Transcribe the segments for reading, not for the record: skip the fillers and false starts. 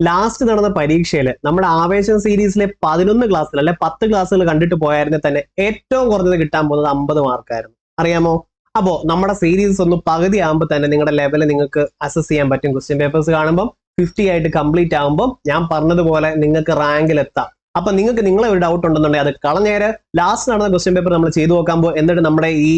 Last നടന്ന പരീക്ഷയിൽ നമ്മുടെ ആവേശം സീരീസിലെ 11 ക്ലാസ്സിൽ അല്ലെ 10 ക്ലാസ്സുകൾ കണ്ടിട്ട് പോയായിരുന്നെ തന്നെ ഏറ്റവും കുറഞ്ഞത് കിട്ടാൻ പോകുന്നത് 50 മാർക്കായിരുന്നു. അറിയാമോ? അപ്പോ നമ്മുടെ സീരീസ് ഒന്ന് പകുതി ആകുമ്പോൾ തന്നെ നിങ്ങളുടെ ലെവൽ നിങ്ങൾക്ക് അസസ് ചെയ്യാൻ പറ്റും. ക്വസ്റ്റ്യൻ പേപ്പേഴ്സ് കാണുമ്പോൾ 50 ആയിട്ട് കംപ്ലീറ്റ് ആകുമ്പോൾ ഞാൻ പറഞ്ഞതുപോലെ നിങ്ങൾക്ക് റാങ്കിൽ എത്താം. അപ്പൊ നിങ്ങൾക്ക് നിങ്ങളെ ഒരു ഡൗട്ട് ഉണ്ടെന്നുണ്ടെങ്കിൽ അത് കളഞ്ഞേര്. ലാസ്റ്റ് നടന്ന ക്വസ്റ്റ്യൻ പേപ്പർ നമ്മൾ ചെയ്തു നോക്കാൻ എന്നിട്ട് നമ്മുടെ ഈ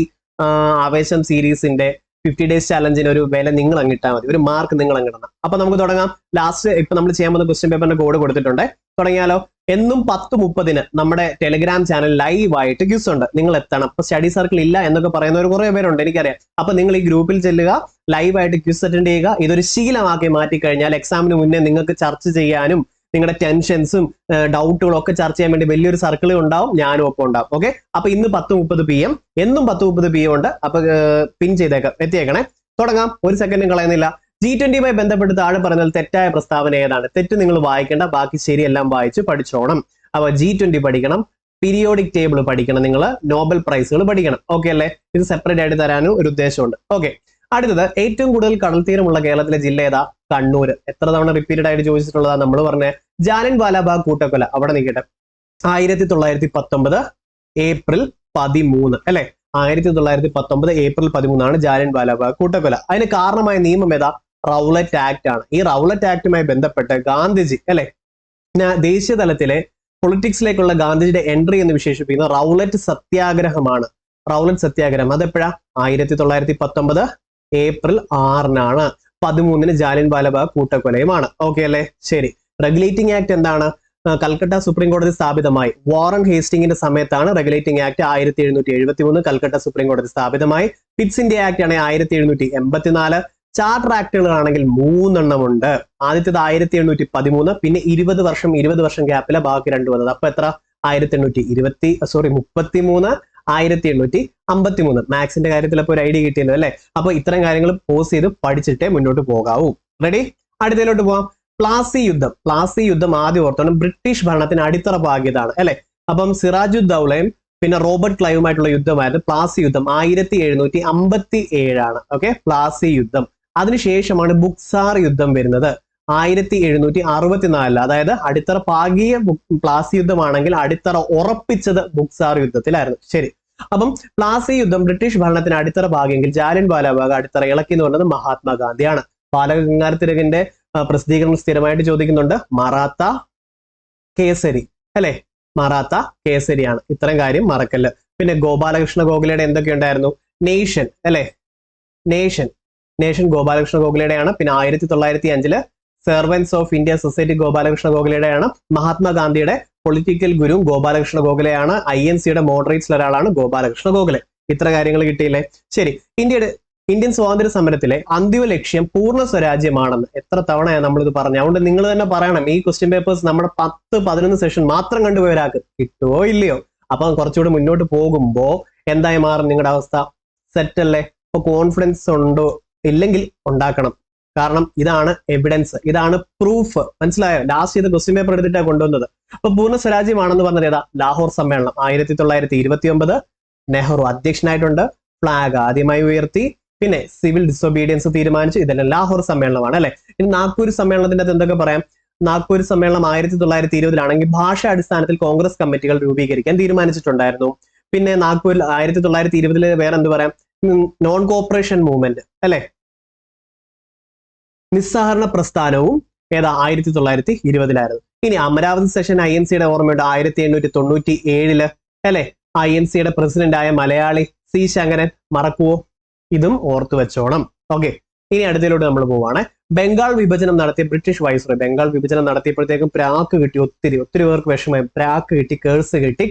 ആവേശം സീരീസിന്റെ 50 ഡേയ്സ് ചാലഞ്ചിന് ഒരു വില നിങ്ങൾ അങ്ങിട്ടാൽ മതി, ഒരു മാർക്ക് നിങ്ങൾ അങ്ങിടണം. അപ്പൊ നമുക്ക് തുടങ്ങാം. ലാസ്റ്റ് ഇപ്പൊ നമ്മൾ ചെയ്യാൻ പോകുന്ന ക്വസ്റ്റ്യൻ പേപ്പറിന്റെ കോഡ് കൊടുത്തിട്ടുണ്ട്. തുടങ്ങിയാലോ? എന്നും 10:30 നമ്മുടെ ടെലിഗ്രാം ചാനൽ ലൈവ് ആയിട്ട് ക്യൂസ് ഉണ്ട്, നിങ്ങൾ എത്തണം. ഇപ്പൊ സ്റ്റഡി സർക്കിൾ ഇല്ല എന്നൊക്കെ പറയുന്നവർ കുറെ പേരുണ്ട്, എനിക്കറിയാം. അപ്പൊ നിങ്ങൾ ഈ ഗ്രൂപ്പിൽ ചെല്ലുക, ലൈവ് ആയിട്ട് ക്യൂസ് അറ്റൻഡ് ചെയ്യുക. ഇതൊരു ശീലമാക്കി മാറ്റി കഴിഞ്ഞാൽ എക്സാമിന് മുന്നേ നിങ്ങൾക്ക് ചർച്ച ചെയ്യാനും നിങ്ങളുടെ ടെൻഷൻസും ഡൗട്ടുകളും ഒക്കെ ചർച്ച ചെയ്യാൻ വേണ്ടി വലിയൊരു സർക്കിൾ ഉണ്ടാവും, ഞാനും ഒപ്പം ഉണ്ടാവും. ഓക്കെ, അപ്പൊ ഇന്ന് 10:30 PM, എന്നും 10:30 PM ഉണ്ട്. അപ്പൊ പിൻ ചെയ്തേക്കാം, എത്തിയേക്കണേ. തുടങ്ങാം, ഒരു സെക്കൻഡും കളയുന്നില്ല. G20 ബന്ധപ്പെട്ട് താഴെ പറഞ്ഞാൽ തെറ്റായ പ്രസ്താവന ഏതാണ്? തെറ്റ് നിങ്ങൾ വായിക്കേണ്ട, ബാക്കി ശരിയെല്ലാം വായിച്ച് പഠിച്ചോണം. അപ്പൊ G20 പഠിക്കണം, പീരിയോഡിക് ടേബിൾ പഠിക്കണം, നിങ്ങൾ നോബൽ പ്രൈസുകൾ പഠിക്കണം. ഓക്കെ അല്ലേ? ഇത് സെപ്പറേറ്റ് ആയിട്ട് തരാനും ഒരു ഉദ്ദേശമുണ്ട്. ഓക്കെ, അടുത്തത് ഏറ്റവും കൂടുതൽ കടൽ തീരമുള്ള കേരളത്തിലെ ജില്ല ഏതാ? കണ്ണൂർ. എത്ര തവണ റിപ്പീറ്റഡ് ആയിട്ട് ചോദിച്ചിട്ടുള്ളതാ നമ്മൾ പറഞ്ഞ ജാലിയൻ വാലാബാഗ് കൂട്ടക്കൊല. അവിടെ നിൽക്കട്ടെ, 1919 ഏപ്രിൽ 13 അല്ലെ? 1919 ഏപ്രിൽ 13 ജാലിയൻ വാലാബാഗ് കൂട്ടക്കൊല. അതിന് കാരണമായ നിയമം ഏതാ? റൗലറ്റ് ആക്ട് ആണ്. ഈ റൗലറ്റ് ആക്ടുമായി ബന്ധപ്പെട്ട് ഗാന്ധിജി അല്ലെ, ദേശീയ തലത്തിലെ പൊളിറ്റിക്സിലേക്കുള്ള ഗാന്ധിജിയുടെ എൻട്രി എന്ന് വിശേഷിപ്പിക്കുന്ന റൗലറ്റ് സത്യാഗ്രഹമാണ്. റൗലറ്റ് സത്യാഗ്രഹം അതെപ്പോഴാ? 1919 ഏപ്രിൽ 6 13 ജാലിയൻ വാലാബാഗ് കൂട്ടക്കൊലയുമാണ്. ഓക്കെ അല്ലേ? ശരി. റെഗുലേറ്റിംഗ് ആക്ട് എന്താണ്? കൽക്കട്ട സുപ്രീം കോടതി സ്ഥാപിതമായി. വാറൻ ഹേസ്റ്റിംഗിന്റെ സമയത്താണ് റെഗുലേറ്റിംഗ് ആക്ട്. 1773 കൽക്കട്ട സുപ്രീം കോടതി സ്ഥാപിതമായി. പിറ്റ്സ് ഇന്ത്യ ആക്ട് ആണ് 1784. ചാർട്ടർ ആക്ടുകളാണെങ്കിൽ 3 ഉണ്ട്. ആദ്യത്തേത് 1713, പിന്നെ 20 വർഷം ഗ്യാപ്പിലെ ബാക്കി 2 വന്നത്. അപ്പൊ എത്ര? 33, 1853. മാത്സിന്റെ കാര്യത്തിൽ അപ്പൊ ഒരു ഐഡിയ കിട്ടിയല്ലോ അല്ലെ? അപ്പൊ ഇത്തരം കാര്യങ്ങൾ പോസ് ചെയ്ത് പഠിച്ചിട്ടേ മുന്നോട്ട് പോകാവൂ. റെഡി? അടുത്തതിലോട്ട് പോവാം. പ്ലാസി യുദ്ധം. പ്ലാസി യുദ്ധം ആദ്യം ഓർത്തോണം ബ്രിട്ടീഷ് ഭരണത്തിന് അടിത്തറ പാകിയതാണ് അല്ലെ? അപ്പം സിറാജുദ്ദൗലയും പിന്നെ റോബർട്ട് ക്ലൈവുമായിട്ടുള്ള യുദ്ധമായിരുന്നു പ്ലാസി യുദ്ധം. 1757 ഓക്കെ, പ്ലാസി യുദ്ധം. അതിനുശേഷമാണ് ബുക്സാർ യുദ്ധം വരുന്നത് 1764. അതായത് അടിത്തറ പാകിയ പ്ലാസി യുദ്ധമാണെങ്കിൽ അടിത്തറ ഉറപ്പിച്ചത് ബുക്സാർ യുദ്ധത്തിലായിരുന്നു. ശരി. അപ്പം പ്ലാസി യുദ്ധം ബ്രിട്ടീഷ് ഭരണത്തിന് അടിത്തറ പാകിയെങ്കിൽ ജാലിയൻ വാലാബാഗ് അടിത്തറ ഇളക്കി എന്ന് പറഞ്ഞത് മഹാത്മാഗാന്ധിയാണ്. ബാലഗംഗാധര തിലകന്റെ പ്രസിദ്ധീകരണം സ്ഥിരമായിട്ട് ചോദിക്കുന്നുണ്ട്. മറാത്ത കേസരി അല്ലെ? മറാത്ത കേസരിയാണ്. ഇത്തരം കാര്യം മറക്കല്ല്. പിന്നെ ഗോപാലകൃഷ്ണ ഗോഖലെയുടെ എന്തൊക്കെ ഉണ്ടായിരുന്നു? നേഷൻ അല്ലെ? നേഷൻ ഗോപാലകൃഷ്ണ ഗോഖലെയുടെയാണ്. പിന്നെ 1905 servants of India society Gopalakrishna ഗോഖലെയുടെയാണ്. മഹാത്മാഗാന്ധിയുടെ പൊളിറ്റിക്കൽ ഗുരു ഗോപാലകൃഷ്ണ ഗോഖലെയാണ്. INCയുടെ മോഡറേറ്റ്സിൽ ഒരാളാണ് ഗോപാലകൃഷ്ണ ഗോഖലെ. ഇത്ര കാര്യങ്ങൾ കിട്ടിയില്ലേ? ശരി. ഇന്ത്യൻ സ്വാതന്ത്ര്യ സമരത്തിലെ അന്തിമ ലക്ഷ്യം പൂർണ്ണ സ്വരാജ്യമാണെന്ന് എത്ര തവണയാണ് നമ്മളിത് പറഞ്ഞത്? അതുകൊണ്ട് നിങ്ങൾ തന്നെ പറയണം. ഈ ക്വസ്റ്റ്യൻ പേപ്പേഴ്സ് നമ്മുടെ 10-11 സെഷൻ മാത്രം കണ്ടുപോയ ഒരാൾക്ക് കിട്ടുമോ ഇല്ലയോ? അപ്പൊ കുറച്ചുകൂടി മുന്നോട്ട് പോകുമ്പോ എന്തായി മാറും നിങ്ങളുടെ അവസ്ഥ? സെറ്റ് അല്ലേ? ഇപ്പൊ കോൺഫിഡൻസ് ഉണ്ടോ? ഇല്ലെങ്കിൽ ഉണ്ടാക്കണം. കാരണം ഇതാണ് എവിഡൻസ്, ഇതാണ് പ്രൂഫ്. മനസ്സിലായോ? ലാസ്റ്റ് ചെയ്ത് ക്വസ്റ്റ്യൻ പേപ്പർ എടുത്തിട്ടാണ് കൊണ്ടുവന്നത്. അപ്പൊ പൂർണ്ണ സ്വരാജ്യമാണെന്ന് പറഞ്ഞത് ഏതാ? ലാഹോർ സമ്മേളനം 1929. നെഹ്റു അധ്യക്ഷനായിട്ടുണ്ട്. ഫ്ലാഗ് ആദ്യമായി ഉയർത്തി. പിന്നെ സിവിൽ ഡിസൊബീഡിയൻസ് തീരുമാനിച്ചു. ഇതെല്ലാം ലാഹോർ സമ്മേളനമാണ് അല്ലെ? ഇനി നാഗ്പൂർ സമ്മേളനത്തിന്റെ അത് എന്തൊക്കെ പറയാം? നാഗ്പൂർ സമ്മേളനം 1920 ഭാഷാ അടിസ്ഥാനത്തിൽ കോൺഗ്രസ് കമ്മിറ്റികൾ രൂപീകരിക്കാൻ തീരുമാനിച്ചിട്ടുണ്ടായിരുന്നു. പിന്നെ നാഗ്പൂരിൽ 1920 വേറെ എന്ത് പറയാം? നോൺ കോപ്പറേഷൻ മൂവ്മെന്റ് അല്ലെ? നിസ്സഹകരണ പ്രസ്ഥാനവും ഏതാ? 1920 ഇനി അമരാവതി സെഷൻ INCയുടെ ഓർമ്മയുണ്ട് 1897 അല്ലെ? INCയുടെ പ്രസിഡന്റ് ആയ മലയാളി C ശങ്കരൻ. മറക്കുവോ? ഇതും ഓർത്തു വെച്ചോണം. ഓക്കെ, ഇനി അടുത്തതിലോട്ട് നമ്മൾ പോവാണ്. ബംഗാൾ വിഭജനം നടത്തിയ ബ്രിട്ടീഷ് വൈസ്രോയ്. ബംഗാൾ വിഭജനം നടത്തിയപ്പോഴത്തേക്കും പ്രാക്ക് കിട്ടി. ഒത്തിരി പേർക്ക് വിഷമമായി. പ്രാക്ക് കിട്ടി,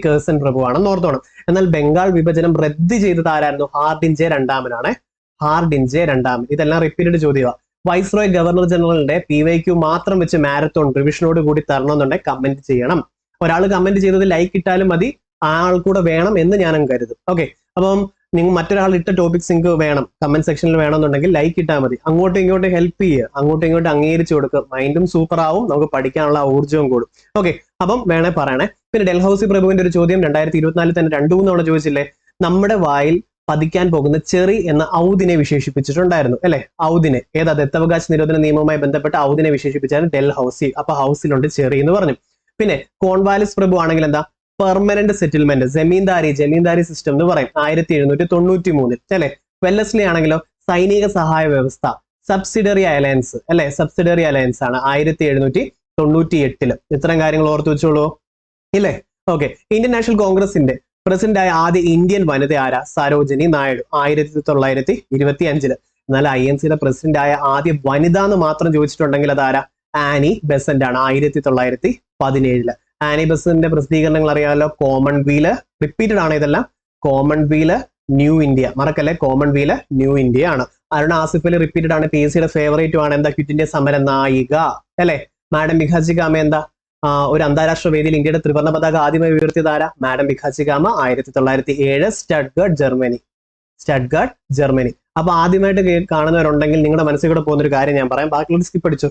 കേഴ്സൺ പ്രഭുവാണെന്ന് ഓർത്തോണം. എന്നാൽ ബംഗാൾ വിഭജനം റദ്ദ് ചെയ്തത് ആരായിരുന്നു? ഹാർഡിൻജെ രണ്ടാമനാണ്. ഹാർഡിൻജെ രണ്ടാമൻ. ഇതെല്ലാം റിപ്പീറ്റഡ് ചോദ്യമാണ്. വൈസ്രോയ് ഗവർണർ ജനറലിന്റെ PYQ മാത്രം വെച്ച് മാരത്തോൺ റിവിഷനോട് കൂടി തരണമെന്നുണ്ടെങ്കിൽ കമന്റ് ചെയ്യണം. ഒരാൾ കമന്റ് ചെയ്തത് ലൈക്ക് ഇട്ടാലും മതി, ആ ആൾ കൂടെ വേണം എന്ന് ഞാനും കരുതും. ഓക്കെ, അപ്പം നിങ്ങൾ മറ്റൊരാൾ ഇട്ട ടോപ്പിക്സ് നിങ്ങൾക്ക് വേണം, കമന്റ് സെക്ഷനിൽ വേണമെന്നുണ്ടെങ്കിൽ ലൈക്ക് ഇട്ടാൽ മതി. അങ്ങോട്ടും ഇങ്ങോട്ടും ഹെൽപ്പ് ചെയ്യുക, അങ്ങോട്ടും ഇങ്ങോട്ടും അംഗീകരിച്ചു കൊടുക്കുക. മൈൻഡും സൂപ്പർ ആവും, നമുക്ക് പഠിക്കാനുള്ള ഊർജ്ജവും കൂടും. ഓക്കെ, അപ്പം വേണേ പറയണേ. പിന്നെ ഡൽഹൌസി പ്രഭുവിന്റെ ഒരു ചോദ്യം 2024 തന്നെ 2-3 തവണ ചോദിച്ചില്ലേ? നമ്മുടെ വായിൽ പതിക്കാൻ പോകുന്ന ചെറി എന്ന ഔദിനെ വിശേഷിപ്പിച്ചിട്ടുണ്ടായിരുന്നു അല്ലെ. ഔദിനെ ഏതാ ദത്തവകാശ നിരോധന നിയമവുമായി ബന്ധപ്പെട്ട ഔദിനെ വിശേഷിപ്പിച്ചാണ് ഡെൽ ഹൗസി. അപ്പൊ ഹൗസിലുണ്ട് ചെറി എന്ന് പറഞ്ഞു. പിന്നെ കോൺവാലിസ് പ്രഭു ആണെങ്കിൽ എന്താ പെർമനന്റ് സെറ്റിൽമെന്റ് ജമീന്ദാരി സിസ്റ്റം എന്ന് പറയും 1793 അല്ലെ. വെല്ലസ്ലി ആണെങ്കിലോ സൈനിക സഹായ വ്യവസ്ഥ സബ്സിഡറി അലയൻസ് അല്ലെ. സബ്സിഡറി അലയൻസ് ആണ് 1798. ഇത്തരം കാര്യങ്ങൾ ഓർത്തു വെച്ചോളൂ ഇല്ലേ. ഓക്കെ. ഇന്ത്യൻ നാഷണൽ കോൺഗ്രസിന്റെ പ്രസിഡന്റ് ആയ ആദ്യ ഇന്ത്യൻ വനിത ആരാ? സരോജിനി നായിഡു 1925. എന്നാൽ INCയുടെ പ്രസിഡന്റ് ആയ ആദ്യ വനിത എന്ന് മാത്രം ചോദിച്ചിട്ടുണ്ടെങ്കിൽ അതാരാ? ആനി ബെസന്റ് ആണ് 1917. ആനി ബെസന്റിന്റെ പ്രസിദ്ധീകരണങ്ങൾ അറിയാമല്ലോ. കോമൺവീല് റിപ്പീറ്റഡ് ആണ് ഇതെല്ലാം. കോമൺവീല് ന്യൂ ഇന്ത്യ മറക്കല്ലേ. കോമൺവീല് ന്യൂ ഇന്ത്യ ആണ്. അരുൺ ആസിഫ് അലി റിപ്പീറ്റഡ് ആണ്. PSCയുടെ ഫേവറേറ്റും ആണ്. എന്താ? ക്വിറ്റ് ഇന്ത്യ സമര നായിക അല്ലെ. മാഡം ഭിഖാജി കാമ എന്താ? ഒരു അന്താരാഷ്ട്ര വേദിയിൽ ഇന്ത്യയുടെ ത്രിവർണ്ണ പതാക ആദ്യമായി ഉയർത്തിയത് ആരാ? മാഡം ഭിഖാജി കാമ 1907 സ്റ്റഡ്ഗാർഡ് ജർമ്മനി. അപ്പൊ ആദ്യമായിട്ട് കാണുന്നവരുണ്ടെങ്കിൽ നിങ്ങളുടെ മനസ്സിൽ കൂടെ പോകുന്ന ഒരു കാര്യം ഞാൻ പറയാം. ബാക്കിയുള്ള സ്കിപ്പ് അടിച്ചു.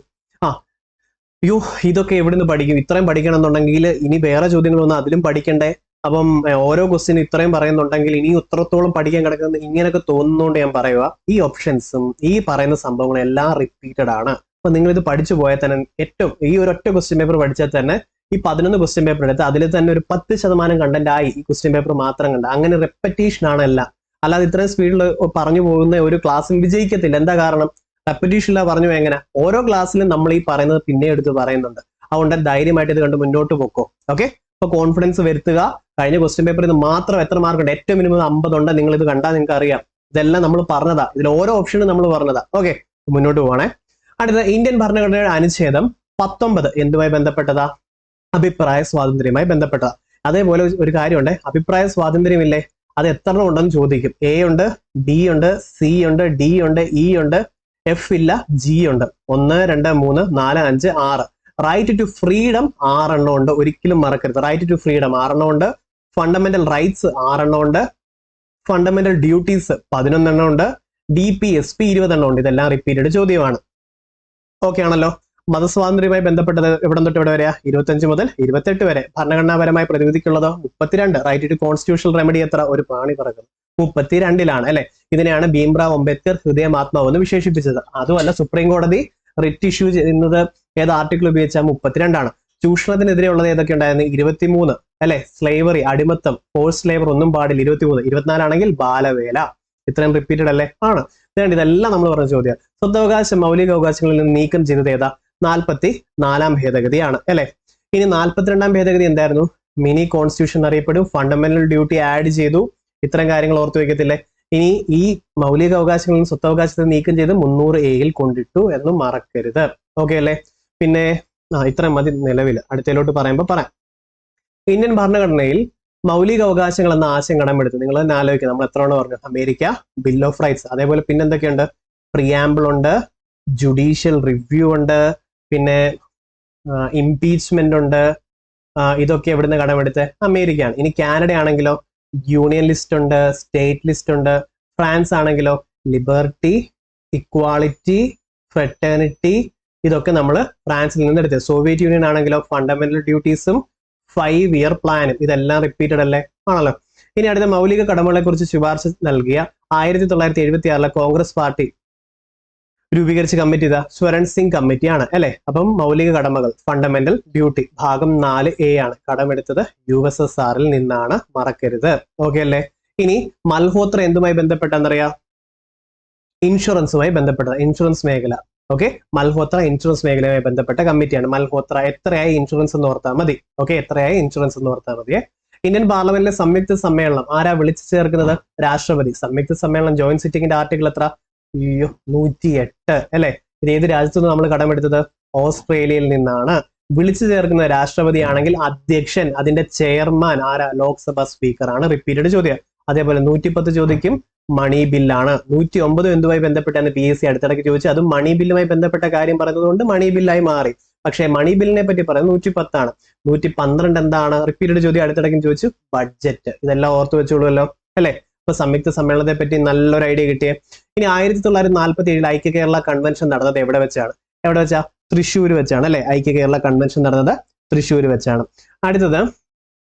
ഇതൊക്കെ എവിടുന്ന് പഠിക്കും? ഇത്രയും പഠിക്കണം എന്നുണ്ടെങ്കിൽ ഇനി വേറെ ചോദ്യങ്ങളൊന്നും അതിലും പഠിക്കണ്ടേ? അപ്പം ഓരോ ക്വസ്റ്റ്യനും ഇത്രയും പറയുന്നുണ്ടെങ്കിൽ ഇനി ഇത്രത്തോളം പഠിക്കാൻ കിടക്കുന്നത് ഇങ്ങനെയൊക്കെ തോന്നുന്നതുകൊണ്ട് ഞാൻ പറയുക, ഈ ഓപ്ഷൻസും ഈ പറയുന്ന സംഭവങ്ങളും എല്ലാം റിപ്പീറ്റഡ് ആണ്. അപ്പൊ നിങ്ങൾ ഇത് പഠിച്ചു പോയാൽ തന്നെ ഏറ്റവും ഈ ഒരു ഒറ്റ ക്വസ്റ്റ്യൻ പേപ്പർ പഠിച്ചാൽ തന്നെ ഈ 11 ക്വസ്റ്റ്യൻ പേപ്പർ എടുത്ത് അതിൽ തന്നെ ഒരു 10% കണ്ടന്റ് ആയി ഈ ക്വസ്റ്റ്യൻ പേപ്പർ മാത്രം കണ്ട. അങ്ങനെ റെപ്പറ്റീഷൻ ആണ് എല്ലാം. അല്ലാതെ ഇത്രയും സ്പീഡിൽ പറഞ്ഞു പോകുന്ന ഒരു ക്ലാസ്സിൽ വിജയിക്കത്തില്ല. എന്താ കാരണം? റെപ്പറ്റീഷനില പറഞ്ഞു. എങ്ങനെ? ഓരോ ക്ലാസ്സിലും നമ്മൾ ഈ പറയുന്നത് പിന്നെ എടുത്ത് പറയുന്നുണ്ട്. അതുകൊണ്ട് ധൈര്യമായിട്ട് ഇത് കണ്ട് മുന്നോട്ട് പോക്കോ. ഓക്കെ. അപ്പൊ കോൺഫിഡൻസ് വരുത്തുക. കഴിഞ്ഞ ക്വസ്റ്റ്യൻ പേപ്പർ ഇത് മാത്രം എത്ര മാർക്ക് ഉണ്ട്? ഏറ്റവും മിനിമം 50 ഉണ്ട്. നിങ്ങൾ ഇത് കണ്ടാൽ നിങ്ങൾക്ക് അറിയാം. ഇതെല്ലാം നമ്മൾ പറഞ്ഞതാ. ഇതിൽ ഓരോ ഓപ്ഷനും നമ്മൾ പറഞ്ഞതാ. ഓക്കെ. മുന്നോട്ട് പോകണേ. അടുത്ത ഇന്ത്യൻ ഭരണഘടനയുടെ അനുച്ഛേദം 19 എന്തുമായി ബന്ധപ്പെട്ടതാ? അഭിപ്രായ സ്വാതന്ത്ര്യവുമായി ബന്ധപ്പെട്ടതാ. അതേപോലെ ഒരു കാര്യമുണ്ട്, അഭിപ്രായ സ്വാതന്ത്ര്യമില്ലേ, അത് എത്ര ഉണ്ടെന്ന് ചോദിക്കും. A ഉണ്ട്, B ഉണ്ട്, C ഉണ്ട്, D ഉണ്ട്, E ഉണ്ട്, F ഇല്ല, G ഉണ്ട്. 1 2 3 4 5 6. റൈറ്റ് ടു ഫ്രീഡം 6 എണ്ണം ഉണ്ട്. ഒരിക്കലും മറക്കരുത്. റൈറ്റ് ടു ഫ്രീഡം 6 എണ്ണം ഉണ്ട്. ഫണ്ടമെന്റൽ റൈറ്റ്സ് 6 എണ്ണം ഉണ്ട്. ഫണ്ടമെന്റൽ ഡ്യൂട്ടീസ് 11 എണ്ണം ഉണ്ട്. DPSP 20 എണ്ണം ഉണ്ട്. ഇതെല്ലാം റിപ്പീറ്റഡ് ചോദ്യമാണ്. ഓക്കെ ആണല്ലോ. മതസ്വാതന്ത്ര്യവുമായി ബന്ധപ്പെട്ടത് എവിടെ തൊട്ട് എവിടെ വരെയാ? 25 മുതൽ 28 വരെ. ഭരണഘടനാപരമായ പ്രതിവിധിക്കുള്ളതോ 32. റൈറ്റ് ടു കോൺസ്റ്റിറ്റ്യൂഷണൽ റെമഡി എത്ര? ഒരു പ്രാണി പറക്കുന്നു 32-ലാണ് അല്ലെ. ഇതിനെയാണ് ഭീംറാവ് അംബേദ്കർ ഹൃദയമാത്മാവ് എന്ന് വിശേഷിപ്പിച്ചത്. അതുമല്ല, സുപ്രീം കോടതി റിറ്റ് ഇഷ്യൂ ചെയ്യുന്നത് ഏത് ആർട്ടിക്കിൾ ഉപയോഗിച്ചാൽ 32-ആണ്. ചൂഷണത്തിനെതിരെ ഉള്ളത് ഏതൊക്കെ ഉണ്ടായിരുന്നു? 23 അല്ലെ. സ്ലേവറി അടിമത്തം ഫോഴ്സ് ലേബർ ഒന്നും പാടില്ല 23. 24 ആണെങ്കിൽ ബാലവേല. ഇത്രയും റിപ്പീറ്റഡ് അല്ലേ? ആണ്. ഇതെല്ലാം നമ്മൾ പറഞ്ഞ ചോദ്യം. സ്വത്തവകാശം മൗലിക അവകാശങ്ങളിൽ നിന്ന് നീക്കം ചെയ്തത് ഏതാ? 44-ാം ഭേദഗതിയാണ് അല്ലെ. ഇനി 42-ാം ഭേദഗതി എന്തായിരുന്നു? മിനി കോൺസ്റ്റിറ്റ്യൂഷൻ അറിയപ്പെടും. ഫണ്ടമെന്റൽ ഡ്യൂട്ടി ആഡ് ചെയ്തു. ഇത്തരം കാര്യങ്ങൾ ഓർത്തു വെക്കത്തില്ലേ? ഇനി ഈ മൗലിക അവകാശങ്ങളിൽ നിന്ന് സ്വത്തവകാശത്തെ നീക്കം ചെയ്ത് 300A കൊണ്ടിട്ടു എന്ന് മറക്കരുത്. ഓക്കെ അല്ലേ? പിന്നെ ഇത്രയും മതി നിലവിൽ. അടുത്തതിലോട്ട് പറയുമ്പോൾ പറയാം. ഇന്ത്യൻ ഭരണഘടനയിൽ മൗലിക അവകാശങ്ങൾ എന്ന ആശയം കടമെടുത്ത് നിങ്ങൾ തന്നെ ആലോചിക്കുക. നമ്മൾ എത്ര തവണ പറഞ്ഞു? America bill of rights. അതേപോലെ പിന്നെ എന്തൊക്കെയുണ്ട്? പ്രിയാമ്പിൾ ഉണ്ട്, ജുഡീഷ്യൽ റിവ്യൂ ഉണ്ട്, പിന്നെ ഇംപീച്ച്മെന്റ് ഉണ്ട്. ഇതൊക്കെ എവിടുന്ന് കടമെടുത്ത്? അമേരിക്കയാണ്. ഇനി കാനഡ ആണെങ്കിലോ യൂണിയൻ ലിസ്റ്റ് ഉണ്ട്, സ്റ്റേറ്റ് ലിസ്റ്റ് ഉണ്ട്. ഫ്രാൻസ് ആണെങ്കിലോ ലിബർട്ടി, ഇക്വാളിറ്റി, ഫ്രെറ്റേണിറ്റി. ഇതൊക്കെ നമ്മൾ ഫ്രാൻസിൽ നിന്ന് എടുത്തത്. സോവിയറ്റ് യൂണിയൻ ആണെങ്കിലോ ഫണ്ടമെന്റൽ ഡ്യൂട്ടീസും 5-year പ്ലാനും. ഇതെല്ലാം റിപ്പീറ്റഡ് അല്ലേ? ആണല്ലോ. ഇനി അടുത്ത മൗലിക കടമകളെ കുറിച്ച് ശുപാർശ നൽകിയ 1976 കോൺഗ്രസ് പാർട്ടി രൂപീകരിച്ച കമ്മിറ്റി ഇതാ സ്വരൺ സിംഗ് കമ്മിറ്റിയാണ് അല്ലെ. അപ്പം മൗലിക കടമകൾ ഫണ്ടമെന്റൽ ഡ്യൂട്ടി ഭാഗം 4A ആണ്. കടമെടുത്തത് USSRൽ നിന്നാണ്, മറക്കരുത്. ഓക്കെ അല്ലേ? ഇനി മൽഹോത്ര എന്തുമായി ബന്ധപ്പെട്ടെന്നറിയാം? ഇൻഷുറൻസുമായി ബന്ധപ്പെട്ടത്. ഇൻഷുറൻസ് മേഖല. ഓക്കെ. മൽഹോത്ര ഇൻഷുറൻസ് മേഖലയുമായി ബന്ധപ്പെട്ട കമ്മിറ്റിയാണ്. മൽഹോത്ര എത്രയായി ഇൻഷുറൻസ് എന്ന് ഓർത്താൽ മതി. ഓക്കെ. എത്രയായി ഇൻഷുറൻസ് എന്ന് ഓർത്താൽ മതിയെ. ഇന്ത്യൻ പാർലമെന്റിലെ സംയുക്ത സമ്മേളനം ആരാ വിളിച്ചു ചേർക്കുന്നത്? രാഷ്ട്രപതി. സംയുക്ത സമ്മേളനം ജോയിന്റ് സിറ്റിംഗിന്റെ ആർട്ടിക്കിൾ എത്ര? 108 അല്ലെ. ഇത് ഏത് രാജ്യത്തു നിന്ന് നമ്മൾ കടമെടുത്തത്? ഓസ്ട്രേലിയയിൽ നിന്നാണ്. വിളിച്ചു ചേർക്കുന്ന രാഷ്ട്രപതി ആണെങ്കിൽ അധ്യക്ഷൻ, അതിന്റെ ചെയർമാൻ ആരാ? ലോക്സഭ സ്പീക്കർ ആണ്. റിപ്പീറ്റഡ് ചോദ്യം. അതേപോലെ 110 ചോദിക്കും. മണി ബില്ലാണ്. 109 എന്തുമായി ബന്ധപ്പെട്ടാണ് PSC അടുത്തിടയ്ക്ക് ചോദിച്ചു. അതും മണി ബില്ലുമായി ബന്ധപ്പെട്ട കാര്യം പറയുന്നതുകൊണ്ട് മണി ബില്ലായി മാറി. പക്ഷേ മണി ബില്ലിനെ പറ്റി പറയുന്നത് 110 ആണ്. 112 എന്താണ്? റിപ്പീറ്റഡ് ചോദ്യം അടുത്തിടയ്ക്കും ചോദിച്ചു. ബഡ്ജറ്റ്. ഇതെല്ലാം ഓർത്തു വെച്ചോളൂല്ലോ അല്ലെ. ഇപ്പൊ സംയുക്ത സമ്മേളനത്തെ പറ്റി നല്ലൊരു ഐഡിയ കിട്ടിയേ. ഇനി 1947 ഐക്യ കേരള കൺവെൻഷൻ നടന്നത് എവിടെ വെച്ചാണ്? എവിടെ വെച്ചാ? തൃശ്ശൂർ വെച്ചാണ് അല്ലെ. ഐക്യ കേരള കൺവെൻഷൻ നടന്നത് തൃശ്ശൂർ വെച്ചാണ്. അടുത്തത്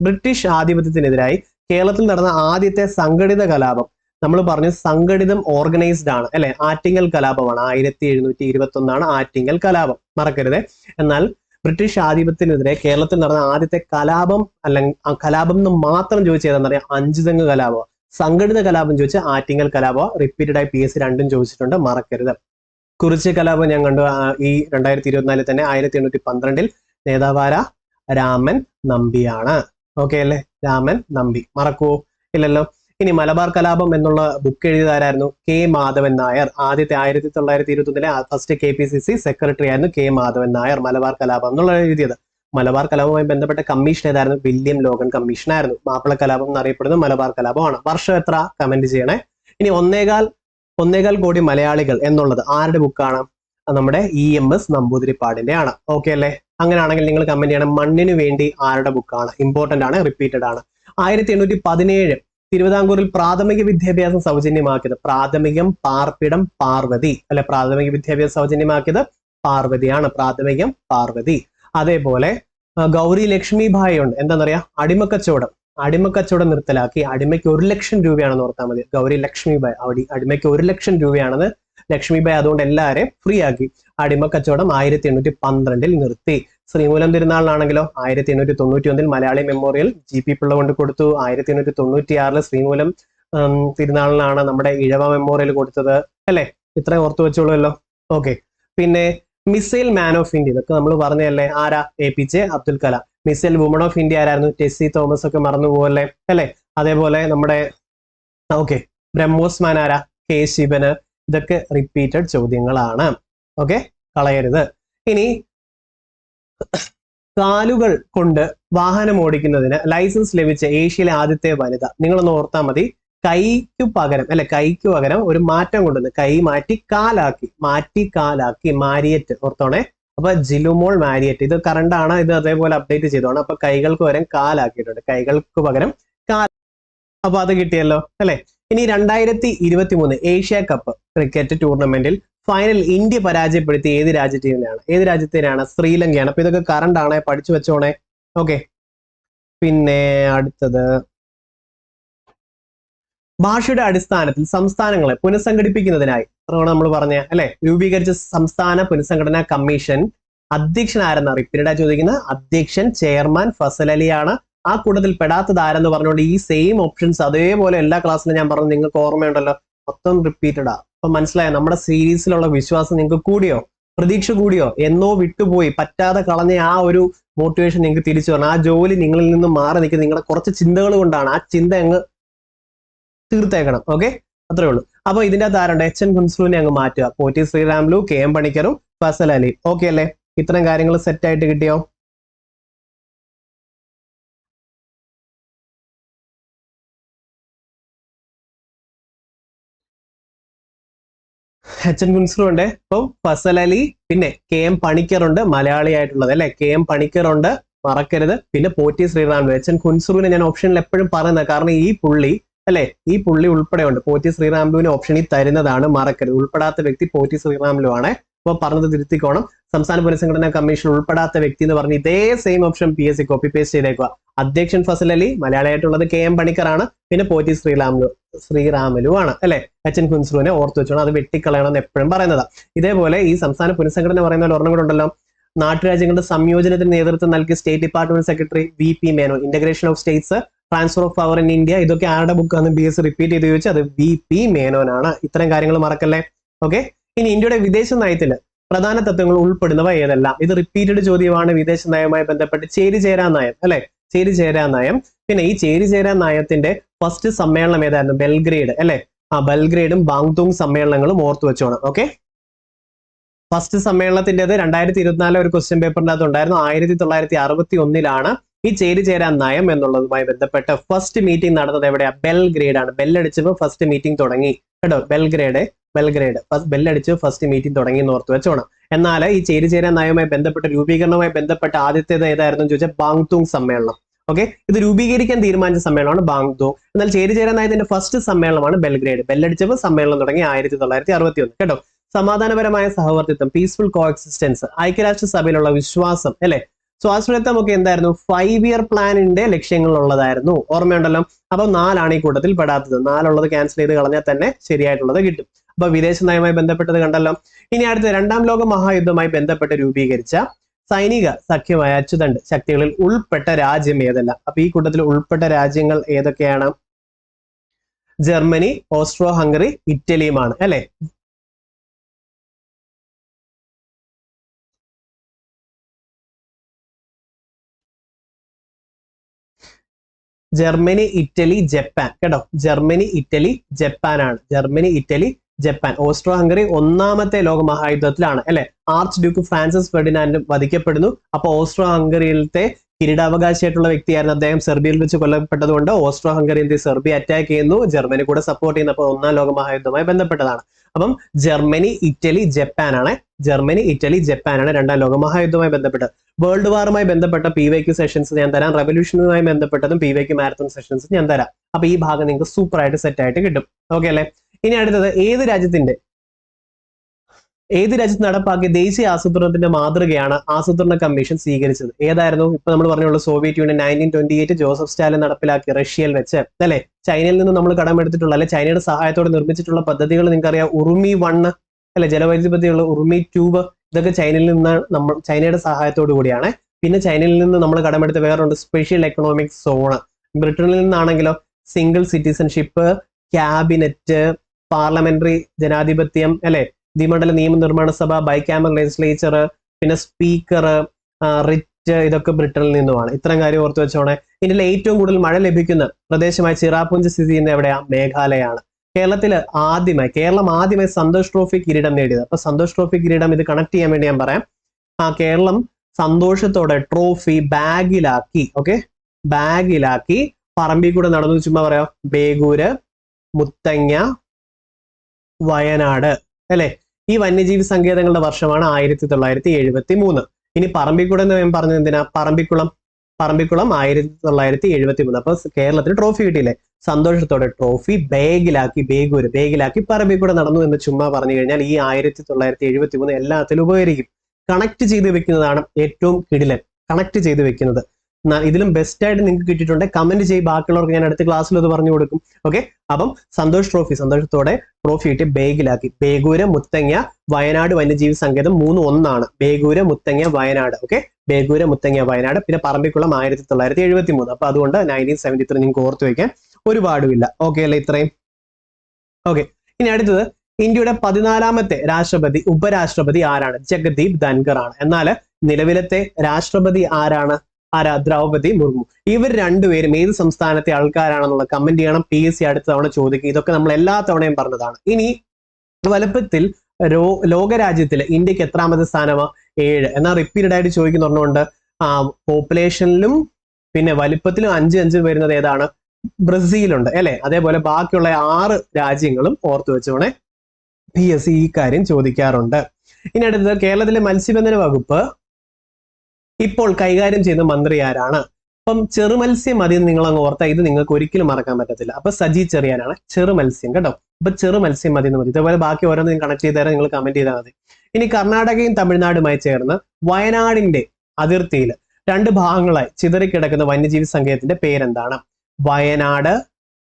ബ്രിട്ടീഷ് ആധിപത്യത്തിനെതിരായി കേരളത്തിൽ നടന്ന ആദ്യത്തെ സംഘടിത കലാപം നമ്മൾ പറഞ്ഞു സംഘടിതം ഓർഗനൈസ്ഡ് ആണ് അല്ലെ. ആറ്റിങ്ങൽ കലാപമാണ് 1721 ആറ്റിങ്ങൽ കലാപം, മറക്കരുത്. എന്നാൽ ബ്രിട്ടീഷ് ആധിപത്യത്തിനെതിരെ കേരളത്തിൽ നടന്ന ആദ്യത്തെ കലാപം അല്ലെങ്കിൽ കലാപം എന്ന് മാത്രം ചോദിച്ചാൽ ഏതാണെന്നറിയാം, അഞ്ചുതെങ്ങ് കലാപം. സംഘടിത കലാപം ചോദിച്ചാൽ ആറ്റിങ്ങൽ കലാപം. റിപ്പീറ്റഡ് ആയി PSC രണ്ടും ചോദിച്ചിട്ടുണ്ട്, മറക്കരുത്. കുറിച്യ കലാപം ഞാൻ കണ്ടു ഈ 2024 തന്നെ 1812 നേതാവാര രാമൻ നമ്പിയാണ്. ഓക്കെ അല്ലേ, രാമൻ നമ്പി, മറക്കൂ ഇല്ലല്ലോ. ഇനി മലബാർ കലാപം എന്നുള്ള ബുക്ക് എഴുതിയതാരായിരുന്നു? K മാധവൻ നായർ. ആദ്യത്തെ 1921 ഫസ്റ്റ് KPCC സെക്രട്ടറി ആയിരുന്നു K മാധവൻ നായർ. മലബാർ കലാപം എന്നുള്ള എഴുതിയത്. മലബാർ കലാപവുമായി ബന്ധപ്പെട്ട കമ്മീഷൻ ഏതായിരുന്നു? വില്യം ലോഗൻ കമ്മീഷൻ ആയിരുന്നു. മാപ്പിള കലാപം എന്നറിയപ്പെടുന്നത് മലബാർ കലാപമാണ്. വർഷം എത്ര? കമന്റ് ചെയ്യണേ. ഇനി ഒന്നേകാൽ കോടി മലയാളികൾ എന്നുള്ളത് ആരുടെ ബുക്കാണ്? നമ്മുടെ EMS നമ്പൂതിരിപ്പാടിന്റെ ആണ്. ഓക്കെ അല്ലേ? അങ്ങനെയാണെങ്കിൽ നിങ്ങൾ കമന്റ് ചെയ്യണം, മണ്ണിനു വേണ്ടി ആരുടെ ബുക്കാണ്? ഇമ്പോർട്ടന്റ് ആണ്, റിപ്പീറ്റഡ് ആണ്. 1817 തിരുവിതാംകൂറിൽ പ്രാഥമിക വിദ്യാഭ്യാസം സൗജന്യമാക്കിയത് പ്രാഥമികം പാർപ്പിടം പാർവതി അല്ലെ. പ്രാഥമിക വിദ്യാഭ്യാസം സൗജന്യമാക്കിയത് പാർവതിയാണ്, പ്രാഥമികം പാർവതി. അതേപോലെ ഗൗരി ലക്ഷ്മി ഭായ് ഉണ്ട്. എന്താണെന്നറിയാം? അടിമക്കച്ചവടം നിർത്തലാക്കി. അടിമയ്ക്ക് 1 ലക്ഷം രൂപയാണെന്ന് ഓർത്താൽ മതി. ഗൗരി ലക്ഷ്മി ഭായ് അടിമയ്ക്ക് 1 ലക്ഷം രൂപയാണെന്ന് ലക്ഷ്മി ഭായ് അതുകൊണ്ട് എല്ലാവരെയും ഫ്രീ ആക്കി. അടിമക്കച്ചവടം 1812 നിർത്തി. ശ്രീമൂലം തിരുനാളിനാണെങ്കിലോ 1891 മലയാളി മെമ്മോറിയൽ GP പിള്ള കൊണ്ട് കൊടുത്തു. 1896 ശ്രീമൂലം തിരുനാളിനാണ് നമ്മുടെ ഇഴവ മെമ്മോറിയൽ കൊടുത്തത് അല്ലെ. ഇത്രയും ഓർത്തു വെച്ചോളൂല്ലോ. ഓക്കെ. പിന്നെ മിസൈൽ മാൻ ഓഫ് ഇന്ത്യ, ഇതൊക്കെ നമ്മൾ പറഞ്ഞല്ലേ. ആരാ? APJ Abdul Kalam. Missile woman of India ആരായിരുന്നു? ടെസ്സി തോമസ്. ഒക്കെ മറന്നു പോവല്ലേ അല്ലെ. അതേപോലെ നമ്മുടെ ബ്രഹ്മോസ് മാൻ ആരാ? K ശിവന്. ഇതൊക്കെ റിപ്പീറ്റഡ് ചോദ്യങ്ങളാണ്. ഓക്കെ, കളയരുത്. ഇനി കാലുകൾ കൊണ്ട് വാഹനം ഓടിക്കുന്നതിന് ലൈസൻസ് ലഭിച്ച ഏഷ്യയിലെ ആദ്യത്തെ വനിത. നിങ്ങളൊന്ന് ഓർത്താൽ മതി. കൈക്ക് പകരം ഒരു മാറ്റം കൊണ്ടുവന്ന് കൈ മാറ്റി കാലാക്കി മാരിയറ്റ്. ഓർത്തോണേ. അപ്പൊ ജിലുമോൾ മാരിയറ്റ്. ഇത് കറണ്ട് ആണ്. ഇത് അതേപോലെ അപ്ഡേറ്റ് ചെയ്തോണം. അപ്പൊ കൈകൾക്ക് പകരം കാലാക്കിയിട്ടുണ്ട്. കൈകൾക്ക് പകരം കാൽ. അപ്പൊ അത് കിട്ടിയല്ലോ അല്ലെ. ഇനി 2023 ഏഷ്യ കപ്പ് ക്രിക്കറ്റ് ടൂർണമെന്റിൽ ഫൈനൽ ഇന്ത്യ പരാജയപ്പെടുത്തി ഏത് രാജ്യത്തിനാണ്? ശ്രീലങ്കയാണ്. അപ്പൊ ഇതൊക്കെ കറണ്ട് ആണ്, പഠിച്ചു വെച്ചോണേ. ഓക്കെ. പിന്നെ അടുത്തത് ഭാഷയുടെ അടിസ്ഥാനത്തിൽ സംസ്ഥാനങ്ങളെ പുനഃസംഘടിപ്പിക്കുന്നതിനായി നമ്മൾ പറഞ്ഞ അല്ലെ രൂപീകരിച്ച സംസ്ഥാന പുനഃസംഘടനാ കമ്മീഷൻ അധ്യക്ഷൻ ആരെന്നാ റിപ്പീറ്റഡാ ചോദിക്കുന്നത്? അധ്യക്ഷൻ ചെയർമാൻ ഫസൽ അലിയാണ്. ആ കൂട്ടത്തിൽ പെടാത്തത് ആരെന്ന് പറഞ്ഞുകൊണ്ട് ഈ സെയിം ഓപ്ഷൻസ് അതേപോലെ എല്ലാ ക്ലാസ്സിലും ഞാൻ പറഞ്ഞു. നിങ്ങൾക്ക് ഓർമ്മയുണ്ടല്ലോ, മൊത്തം റിപ്പീറ്റഡാ. അപ്പൊ മനസ്സിലായോ? നമ്മുടെ സീരീസിലുള്ള വിശ്വാസം നിങ്ങൾക്ക് കൂടിയോ? പ്രതീക്ഷ കൂടിയോ? എന്നോ വിട്ടുപോയി പറ്റാതെ കളഞ്ഞ ആ ഒരു മോട്ടിവേഷൻ നിങ്ങൾക്ക് തിരിച്ചു വരണം. ആ ജോലി നിങ്ങളിൽ നിന്ന് മാറി നിൽക്കുന്നത് നിങ്ങളുടെ കുറച്ച് ചിന്തകൾ കൊണ്ടാണ്. ആ ചിന്ത അങ്ങ് തീർത്തേക്കണം. ഓക്കെ, അത്രേ ഉള്ളൂ. അപ്പൊ ഇതിന്റെ അകത്ത് ആരുണ്ട്? HN കുൻസ്ലുവിനെ അങ്ങ് മാറ്റുക. പോറ്റി ശ്രീരാമുലു, KM പണിക്കറും ഫസൽ അലി. ഓക്കെ അല്ലേ? ഇത്തരം കാര്യങ്ങൾ സെറ്റ് ആയിട്ട് കിട്ടിയോ? HN കുൻസ്ലു ഉണ്ട്, ഇപ്പം ഫസൽ അലി, പിന്നെ KM പണിക്കറുണ്ട്, മലയാളി ആയിട്ടുള്ളത് അല്ലെ. KM പണിക്കറുണ്ട്, മറക്കരുത്. പിന്നെ പോറ്റി ശ്രീറാമുലു. HN കുൻസ്ലുവിനെ ഞാൻ ഓപ്ഷനിൽ എപ്പോഴും പറയുന്നത് കാരണം ഈ പുള്ളി ഉൾപ്പെടെ ഉണ്ട്. പോറ്റി ശ്രീറാമുലുവിനെ ഓപ്ഷനിൽ തരുന്നതാണ്, മറക്കരുത്. ഉൾപ്പെടാത്ത വ്യക്തി പോറ്റി ശ്രീറാമുലു ആണ്. അപ്പൊ പറഞ്ഞത് തിരുത്തിക്കോണം. സംസ്ഥാന പുനഃസംഘടനാ കമ്മീഷൻ ഉൾപ്പെടാത്ത വ്യക്തി എന്ന് പറഞ്ഞ് ഇതേ same option PSC copy paste ചെയ്തേക്കുക. അധ്യക്ഷൻ ഫസൽ അലി, മലയാളിയായിട്ടുള്ളത് KM പണിക്കറാണ്, പിന്നെ പോറ്റി ശ്രീറാമുലു ആണ് അല്ലെ. HN കുൻസ്ലുവിനെ ഓർത്തു വെച്ചോണം, അത് വെട്ടിക്കളയണം എന്ന് എപ്പോഴും പറയുന്നതാ. ഇതേപോലെ ഈ സംസ്ഥാന പുനഃസംഘടന പറയുന്ന ഒരെണ്ണം കൂടെ ഉണ്ടല്ലോ, നാട്ടുരാജ്യങ്ങളുടെ സംയോജനത്തിന് നേതൃത്വം നൽകിയ state department secretary VP Menon. Integration of States, transfer of power in India, ഇതൊക്കെ ആരുടെ ബുക്കാണ്? BSC റിപ്പീറ്റ് ചെയ്ത് ചോദിച്ചാൽ അത് VP മേനോൻ ആണ്. ഇത്തരം കാര്യങ്ങൾ മറക്കല്ലേ. ഓക്കെ. ഇനി ഇന്ത്യയുടെ വിദേശ നയത്തില് പ്രധാന തത്വങ്ങൾ ഉൾപ്പെടുന്നവ ഏതെല്ലാം? ഇത് റിപ്പീറ്റഡ് ചോദ്യമാണ്. വിദേശ നയവുമായി ബന്ധപ്പെട്ട് ചേരിചേരാ നയം അല്ലെ. ചേരിചേരാ നയം. പിന്നെ ഈ ചേരിചേരാ നയത്തിന്റെ ഫസ്റ്റ് സമ്മേളനം ഏതായിരുന്നു? ബെൽഗ്രേഡ് അല്ലെ. ബെൽഗ്രേഡും ബാങ്തുങ് സമ്മേളനങ്ങളും ഓർത്തു വെച്ചോണം. ഓക്കെ. ഫസ്റ്റ് സമ്മേളനത്തിൻ്റെത് 2024 ഒരു ക്വസ്റ്റ്യൻ പേപ്പറിന്റെ അകത്ത് ഉണ്ടായിരുന്നു. 1961 ഈ ചേരിചേരാ നയം എന്നുള്ളതുമായി ബന്ധപ്പെട്ട ഫസ്റ്റ് മീറ്റിംഗ് നടന്നത് എവിടെയാ? ബെൽഗ്രേഡ് ആണ്. ബെല്ലടിച്ചപ്പോൾ ഫസ്റ്റ് മീറ്റിംഗ് തുടങ്ങി കേട്ടോ. ബെൽഗ്രേഡ് ബെല്ലടിച്ച് ഫസ്റ്റ് മീറ്റിംഗ് തുടങ്ങി എന്ന് ഓർത്ത് വെച്ചോണം. എന്നാൽ ഈ ചേരിചേരാ നയവുമായി ബന്ധപ്പെട്ട രൂപീകരണവുമായി ബന്ധപ്പെട്ട ആദ്യത്തേത് ഏതായിരുന്നു ചോദിച്ചാൽ ബാങ്തുങ് സമ്മേളനം. ഓക്കെ, ഇത് രൂപീകരിക്കാൻ തീരുമാനിച്ച സമ്മേളനമാണ് ബാങ്തുങ്. എന്നാൽ ചേരിചേരാ നയത്തിന്റെ ഫസ്റ്റ് സമ്മേളനമാണ് ബെൽഗ്രേഡ്. ബെല്ലടിച്ചപ്പോൾ സമ്മേളനം തുടങ്ങി 1961 കേട്ടോ. സമാധാനപരമായ സഹവർത്തിത്വം, പീസ്ഫുൾ കോ എക്സിസ്റ്റൻസ്, ഐക്യരാഷ്ട്ര സഭയിലുള്ള വിശ്വാസം അല്ലെ, സ്വാശ്രയത്വം ഒക്കെ എന്തായിരുന്നു? 5-year പ്ലാനിന്റെ ലക്ഷ്യങ്ങളുള്ളതായിരുന്നു. ഓർമ്മയുണ്ടല്ലോ? അപ്പൊ 4 ഈ കൂട്ടത്തിൽ പെടാത്തത്. 4 ക്യാൻസൽ ചെയ്ത് കളഞ്ഞാൽ തന്നെ ശരിയായിട്ടുള്ളത് കിട്ടും. അപ്പൊ വിദേശ നയവുമായി ബന്ധപ്പെട്ടത് കണ്ടല്ലോ. ഇനി അടുത്ത 2ാം ലോക മഹായുദ്ധവുമായി ബന്ധപ്പെട്ട് രൂപീകരിച്ച സൈനിക സഖ്യമായ അച്ചുതണ്ട് ശക്തികളിൽ ഉൾപ്പെട്ട രാജ്യം ഏതെല്ലാം? അപ്പൊ ഈ കൂട്ടത്തിൽ ഉൾപ്പെട്ട രാജ്യങ്ങൾ ഏതൊക്കെയാണ്? ജർമ്മനി, ഓസ്ട്രോ ഹംഗറി, ഇറ്റലിയുമാണ് അല്ലെ. ജർമ്മനി, ഇറ്റലി, ജപ്പാൻ കേട്ടോ. ജർമ്മനി, ഇറ്റലി, ജപ്പാൻ ആണ്. Germany, Italy, Japan. Austro Hungary 1ാമത്തെ ലോക മഹായുദ്ധത്തിലാണ് അല്ലെ. ആർച്ച് ഡ്യൂക്ക് ഫ്രാൻസിസ് ഫെർഡിനാൻഡ് വധിക്കപ്പെടുന്നു. അപ്പൊ ഓസ്ട്രോ ഹംഗറിയിലത്തെ കിരീടാവകാശിയായിട്ടുള്ള വ്യക്തിയായിരുന്നു അദ്ദേഹം. സെർബിയയിൽ വെച്ച് കൊല്ലപ്പെട്ടതുകൊണ്ട് ഓസ്ട്രോ ഹംഗറി എന്ത് സെർബിയ അറ്റാക്ക് ചെയ്യുന്നു, ജർമ്മനി കൂടെ സപ്പോർട്ട് ചെയ്യുന്നു. അപ്പൊ 1ാം ലോക മഹായുദ്ധവുമായി ബന്ധപ്പെട്ടതാണ്. അപ്പം ജർമ്മനി, ഇറ്റലി, ജപ്പാൻ ആണ്. ജർമ്മനി, ഇറ്റലി, ജപ്പാൻ ആണ് 2ാം ലോക മഹായുദ്ധവുമായി ബന്ധപ്പെട്ട്. വേൾഡ് വാറുമായി ബന്ധപ്പെട്ട PYQ സെഷൻസ് ഞാൻ തരാം. റെവല്യൂഷനുമായി ബന്ധപ്പെട്ടതും PYQ മാരത്തോൺ സെഷൻസ് ഞാൻ തരാം. അപ്പൊ ഈ ഭാഗം നിങ്ങൾക്ക് സൂപ്പർ ആയിട്ട് സെറ്റ് ആയിട്ട് കിട്ടും. ഓക്കെ അല്ലെ. ഇനി അടുത്തത് ഏത് രാജ്യത്ത് നടപ്പാക്കിയ ദേശീയ ആസൂത്രണത്തിന്റെ മാതൃകയാണ് ആസൂത്രണ കമ്മീഷൻ സ്വീകരിച്ചത്? ഏതായിരുന്നു? ഇപ്പൊ നമ്മൾ പറഞ്ഞുള്ളൂ സോവിയറ്റ് യൂണിയൻ 1928 ജോസഫ് സ്റ്റാലിൻ നടപ്പിലാക്കി റഷ്യയിൽ വെച്ച് അല്ലെ. ചൈനയിൽ നിന്ന് നമ്മൾ കടമെടുത്തിട്ടുള്ള അല്ലെ ചൈനയുടെ സഹായത്തോടെ നിർമ്മിച്ചിട്ടുള്ള പദ്ധതികൾ നിങ്ങൾക്കറിയാം. ഉറുമി 1 അല്ലെ, ജലവൈദ്യുതി പദ്ധതികൾ. ഉറുമി 2 ഇതൊക്കെ ചൈനയിൽ നിന്നാണ്, ചൈനയുടെ സഹായത്തോടു കൂടിയാണ്. പിന്നെ ചൈനയിൽ നിന്ന് നമ്മൾ കടമെടുത്ത വേറൊരു സ്പെഷ്യൽ എക്കണോമിക് സോണ്. ബ്രിട്ടനിൽ നിന്നാണെങ്കിലോ സിംഗിൾ സിറ്റിസൺഷിപ്പ്, ക്യാബിനറ്റ്, പാർലമെന്ററി ജനാധിപത്യം അല്ലെ, ദ്വിമണ്ഡല നിയമനിർമ്മാണ സഭ, ബൈക്യാമറൽ ലെജിസ്ലേച്ചർ, പിന്നെ സ്പീക്കർ, റിറ്റ്, ഇതൊക്കെ ബ്രിട്ടനിൽ നിന്നുമാണ്. ഇത്തരം കാര്യം ഓർത്ത് വെച്ചോണേ. ഇന്ത്യയിലെ ഏറ്റവും കൂടുതൽ മഴ ലഭിക്കുന്ന പ്രദേശമായ ചിറാപുഞ്ച് സ്ഥിതി ചെയ്യുന്ന എവിടെയാ? മേഘാലയാണ്. കേരളം ആദ്യമായി സന്തോഷ് ട്രോഫി കിരീടം നേടിയത്. അപ്പൊ സന്തോഷ് ട്രോഫി കിരീടം ഇത് കണക്ട് ചെയ്യാൻ വേണ്ടി ഞാൻ പറയാം. കേരളം സന്തോഷത്തോടെ ട്രോഫി ബാഗിലാക്കി പറമ്പിൽ കൂടെ നടന്നു. ചുമ്മാ പറയാം, ബേഗൂര്, മുത്തങ്ങ, വയനാട് അല്ലെ. ഈ വന്യജീവി സങ്കേതങ്ങളുടെ വർഷമാണ് 1973. ഇനി പറമ്പിക്കുളം എന്ന് ഞാൻ പറഞ്ഞത് എന്തിനാ? പറമ്പിക്കുളം 1973. അപ്പൊ കേരളത്തിന് ട്രോഫി കിട്ടിയില്ലേ? സന്തോഷത്തോടെ ട്രോഫി ബേഗിലാക്കി പറമ്പിക്കുളം നടന്നു എന്ന് ചുമ്മാ പറഞ്ഞു കഴിഞ്ഞാൽ ഈ 1973 എല്ലാത്തിലും ഉപകരിക്കും. കണക്ട് ചെയ്ത് വെക്കുന്നതാണ് ഏറ്റവും കിടിലൻ. കണക്ട് ചെയ്ത് വെക്കുന്നത് ഇതിലും ബെസ്റ്റ് ആയിട്ട് നിങ്ങൾക്ക് കിട്ടിയിട്ടുണ്ട്. കമന്റ് ചെയ്ത് ബാക്കിയുള്ളവർക്ക് ഞാൻ അടുത്ത ക്ലാസ്സിൽ അത് പറഞ്ഞു കൊടുക്കും. ഓക്കെ. അപ്പം സന്തോഷത്തോടെ ട്രോഫി കിട്ടി ബേഗിലാക്കി. ബേഗൂര്, മുത്തങ്ങ, വയനാട് വന്യജീവി സങ്കേതം 3 ഒന്നാണ്. ബേഗൂര്, മുത്തങ്ങ, വയനാട്. ഓക്കെ. ബേഗൂര്, മുത്തങ്ങ, വയനാട്. പിന്നെ പറമ്പിക്കുളം 1973. അപ്പൊ അതുകൊണ്ട് 1973 നിങ്ങൾക്ക് ഓർത്ത് വെക്കാൻ ഒരുപാടുമില്ല. ഓക്കെ അല്ലെ? ഇത്രയും. ഓക്കെ. ഇനി അടുത്തത് ഇന്ത്യയുടെ 14ാമത്തെ ഉപരാഷ്ട്രപതി ആരാണ്? ജഗദീപ് ധൻഖർ ആണ്. എന്നാൽ നിലവിലത്തെ രാഷ്ട്രപതി ആരാണ്? ദ്രൗപദി മുർമു. ഇവർ രണ്ടുപേരും ഏത് സംസ്ഥാനത്തെ ആൾക്കാരാണെന്നുള്ള കമന്റ് ചെയ്യണം. PSC അടുത്ത തവണ ചോദിക്കും. ഇതൊക്കെ നമ്മൾ എല്ലാ തവണയും പറഞ്ഞതാണ്. ഇനി വലുപ്പത്തിൽ ലോകരാജ്യത്തിൽ ഇന്ത്യക്ക് എത്രാമത്തെ സ്ഥാനമാ? 7. എന്നാൽ റിപ്പീറ്റഡ് ആയിട്ട് ചോദിക്കുന്നുണ്ട്. പോപ്പുലേഷനിലും പിന്നെ വലിപ്പത്തിലും 5 വരുന്നത് ഏതാണ്? ബ്രസീലുണ്ട് അല്ലെ. അതേപോലെ ബാക്കിയുള്ള 6 രാജ്യങ്ങളും ഓർത്തു വെച്ചോണേ. PSC ഈ കാര്യം ചോദിക്കാറുണ്ട്. ഇനി അടുത്തത് കേരളത്തിലെ മത്സ്യബന്ധന വകുപ്പ് ഇപ്പോൾ കൈകാര്യം ചെയ്യുന്ന മന്ത്രി ആരാണ്? അപ്പം ചെറുമത്സ്യം മതി നിങ്ങൾ അങ്ങ് ഓർത്താൽ ഇത് നിങ്ങൾക്ക് ഒരിക്കലും മറക്കാൻ പറ്റത്തില്ല. അപ്പൊ സജി ചെറിയാനാണ്. ചെറുമത്സ്യം കേട്ടോ. അപ്പൊ ചെറുമത്സ്യം മതി. ഇതേപോലെ ബാക്കി ഓരോന്നും കണക്ട് ചെയ്താൽ നിങ്ങൾ കമന്റ് ചെയ്താൽ മതി. ഇനി കർണാടകയും തമിഴ്നാടുമായി ചേർന്ന് വയനാടിന്റെ അതിർത്തിയിൽ 2 ഭാഗങ്ങളായി ചിതറിക്കിടക്കുന്ന വന്യജീവി സങ്കേതത്തിന്റെ പേരെന്താണ്? വയനാട്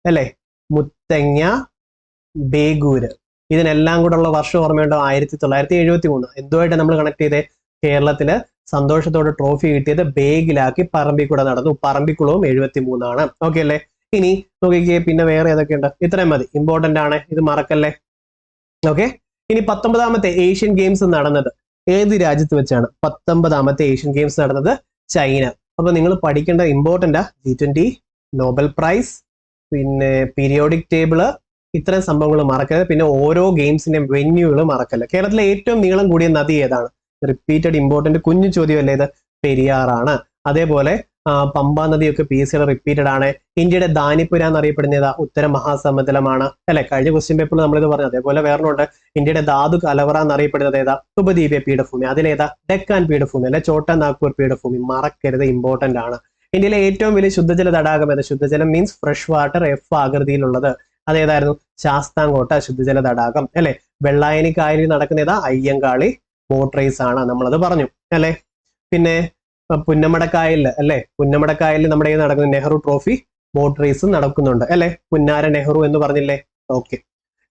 അല്ലെ, മുത്തങ്ങ, ബേഗൂര്. ഇതിനെല്ലാം കൂടെ ഉള്ള വർഷം ഓർമ്മയുണ്ടോ? 1973. എന്തുമായിട്ട് നമ്മൾ കണക്ട് ചെയ്തേ? കേരളത്തില് സന്തോഷത്തോടെ ട്രോഫി കിട്ടിയത് ബേഗിലാക്കി പറമ്പിക്കുളം നടന്നു. പറമ്പിക്കുളവും 73 ആണ്. ഓക്കെ അല്ലേ? ഇനി നോക്കിക്കേ, പിന്നെ വേറെ ഏതൊക്കെയുണ്ട്? ഇത്രയും മതി. ഇമ്പോർട്ടന്റ് ആണ്, ഇത് മറക്കല്ലേ. ഓക്കെ. ഇനി 19ാമത്തെ ഏഷ്യൻ ഗെയിംസ് നടന്നത് ഏത് രാജ്യത്ത് വെച്ചാണ്? 19ാമത്തെ ഏഷ്യൻ ഗെയിംസ് നടന്നത് ചൈന. അപ്പൊ നിങ്ങൾ പഠിക്കേണ്ട ഇമ്പോർട്ടന്റ് G20, നോബൽ പ്രൈസ്, പിന്നെ പീരിയോഡിക് ടേബിള്, ഇത്തരം സംഭവങ്ങൾ മറക്കരുത്. പിന്നെ ഓരോ ഗെയിംസിന്റെയും വെന്യൂകൾ മറക്കല്ല. കേരളത്തിലെ ഏറ്റവും നീളം കൂടിയ നദി ഏതാണ്? റിപ്പീറ്റഡ് ഇമ്പോർട്ടന്റ് കുഞ്ഞു ചോദ്യമല്ലേ ഇത്? പെരിയാറാണ്. അതേപോലെ പമ്പ നദിയൊക്കെ PSC റിപ്പീറ്റഡ് ആണ്. ഇന്ത്യയുടെ ദാനിപുര എന്നറിയപ്പെടുന്ന ഏതാ? ഉത്തര മഹാസമുദ്രമാണ് അല്ലെ. കഴിഞ്ഞ ക്വസ്റ്റ്യൻ പേപ്പറിൽ നമ്മളിത് പറഞ്ഞു. അതേപോലെ വേറൊന്നുണ്ട്, ഇന്ത്യയുടെ ധാതു കലവറ എന്നറിയപ്പെടുന്നത് ഏതാ? ഉപദ്വീപീയ പീഠഭൂമി. അതിലേതാ? ഡെക്കാൻ പീഠഭൂമി അല്ലെ, ചോട്ടാ നാഗ്പൂർ പീഠഭൂമി. മറക്കരുത്, ഇമ്പോർട്ടന്റ് ആണ്. ഇന്ത്യയിലെ ഏറ്റവും വലിയ ശുദ്ധജല തടാകം ഏതാ? ശുദ്ധജലം മീൻസ് ഫ്രഷ് വാട്ടർ, F ആകൃതിയിലുള്ളത്. അതേതായിരുന്നു? ശാസ്താംകോട്ട ശുദ്ധജല തടാകം അല്ലെ. വെള്ളായണി കായലിൽ നടക്കുന്ന ഏതാ? അയ്യങ്കാളി ബോട്ട് റേസ് ആണ്, നമ്മളത് പറഞ്ഞു അല്ലെ. പിന്നെ പുന്നമടക്കായലിൽ അല്ലെ, പുന്നമടക്കായലിൽ നമ്മുടെ ഈ നടക്കുന്ന നെഹ്റു ട്രോഫി ബോട്ട് റേസ് നടക്കുന്നുണ്ട് അല്ലെ, പുന്നാര നെഹ്റു എന്ന് പറഞ്ഞില്ലേ. ഓക്കെ.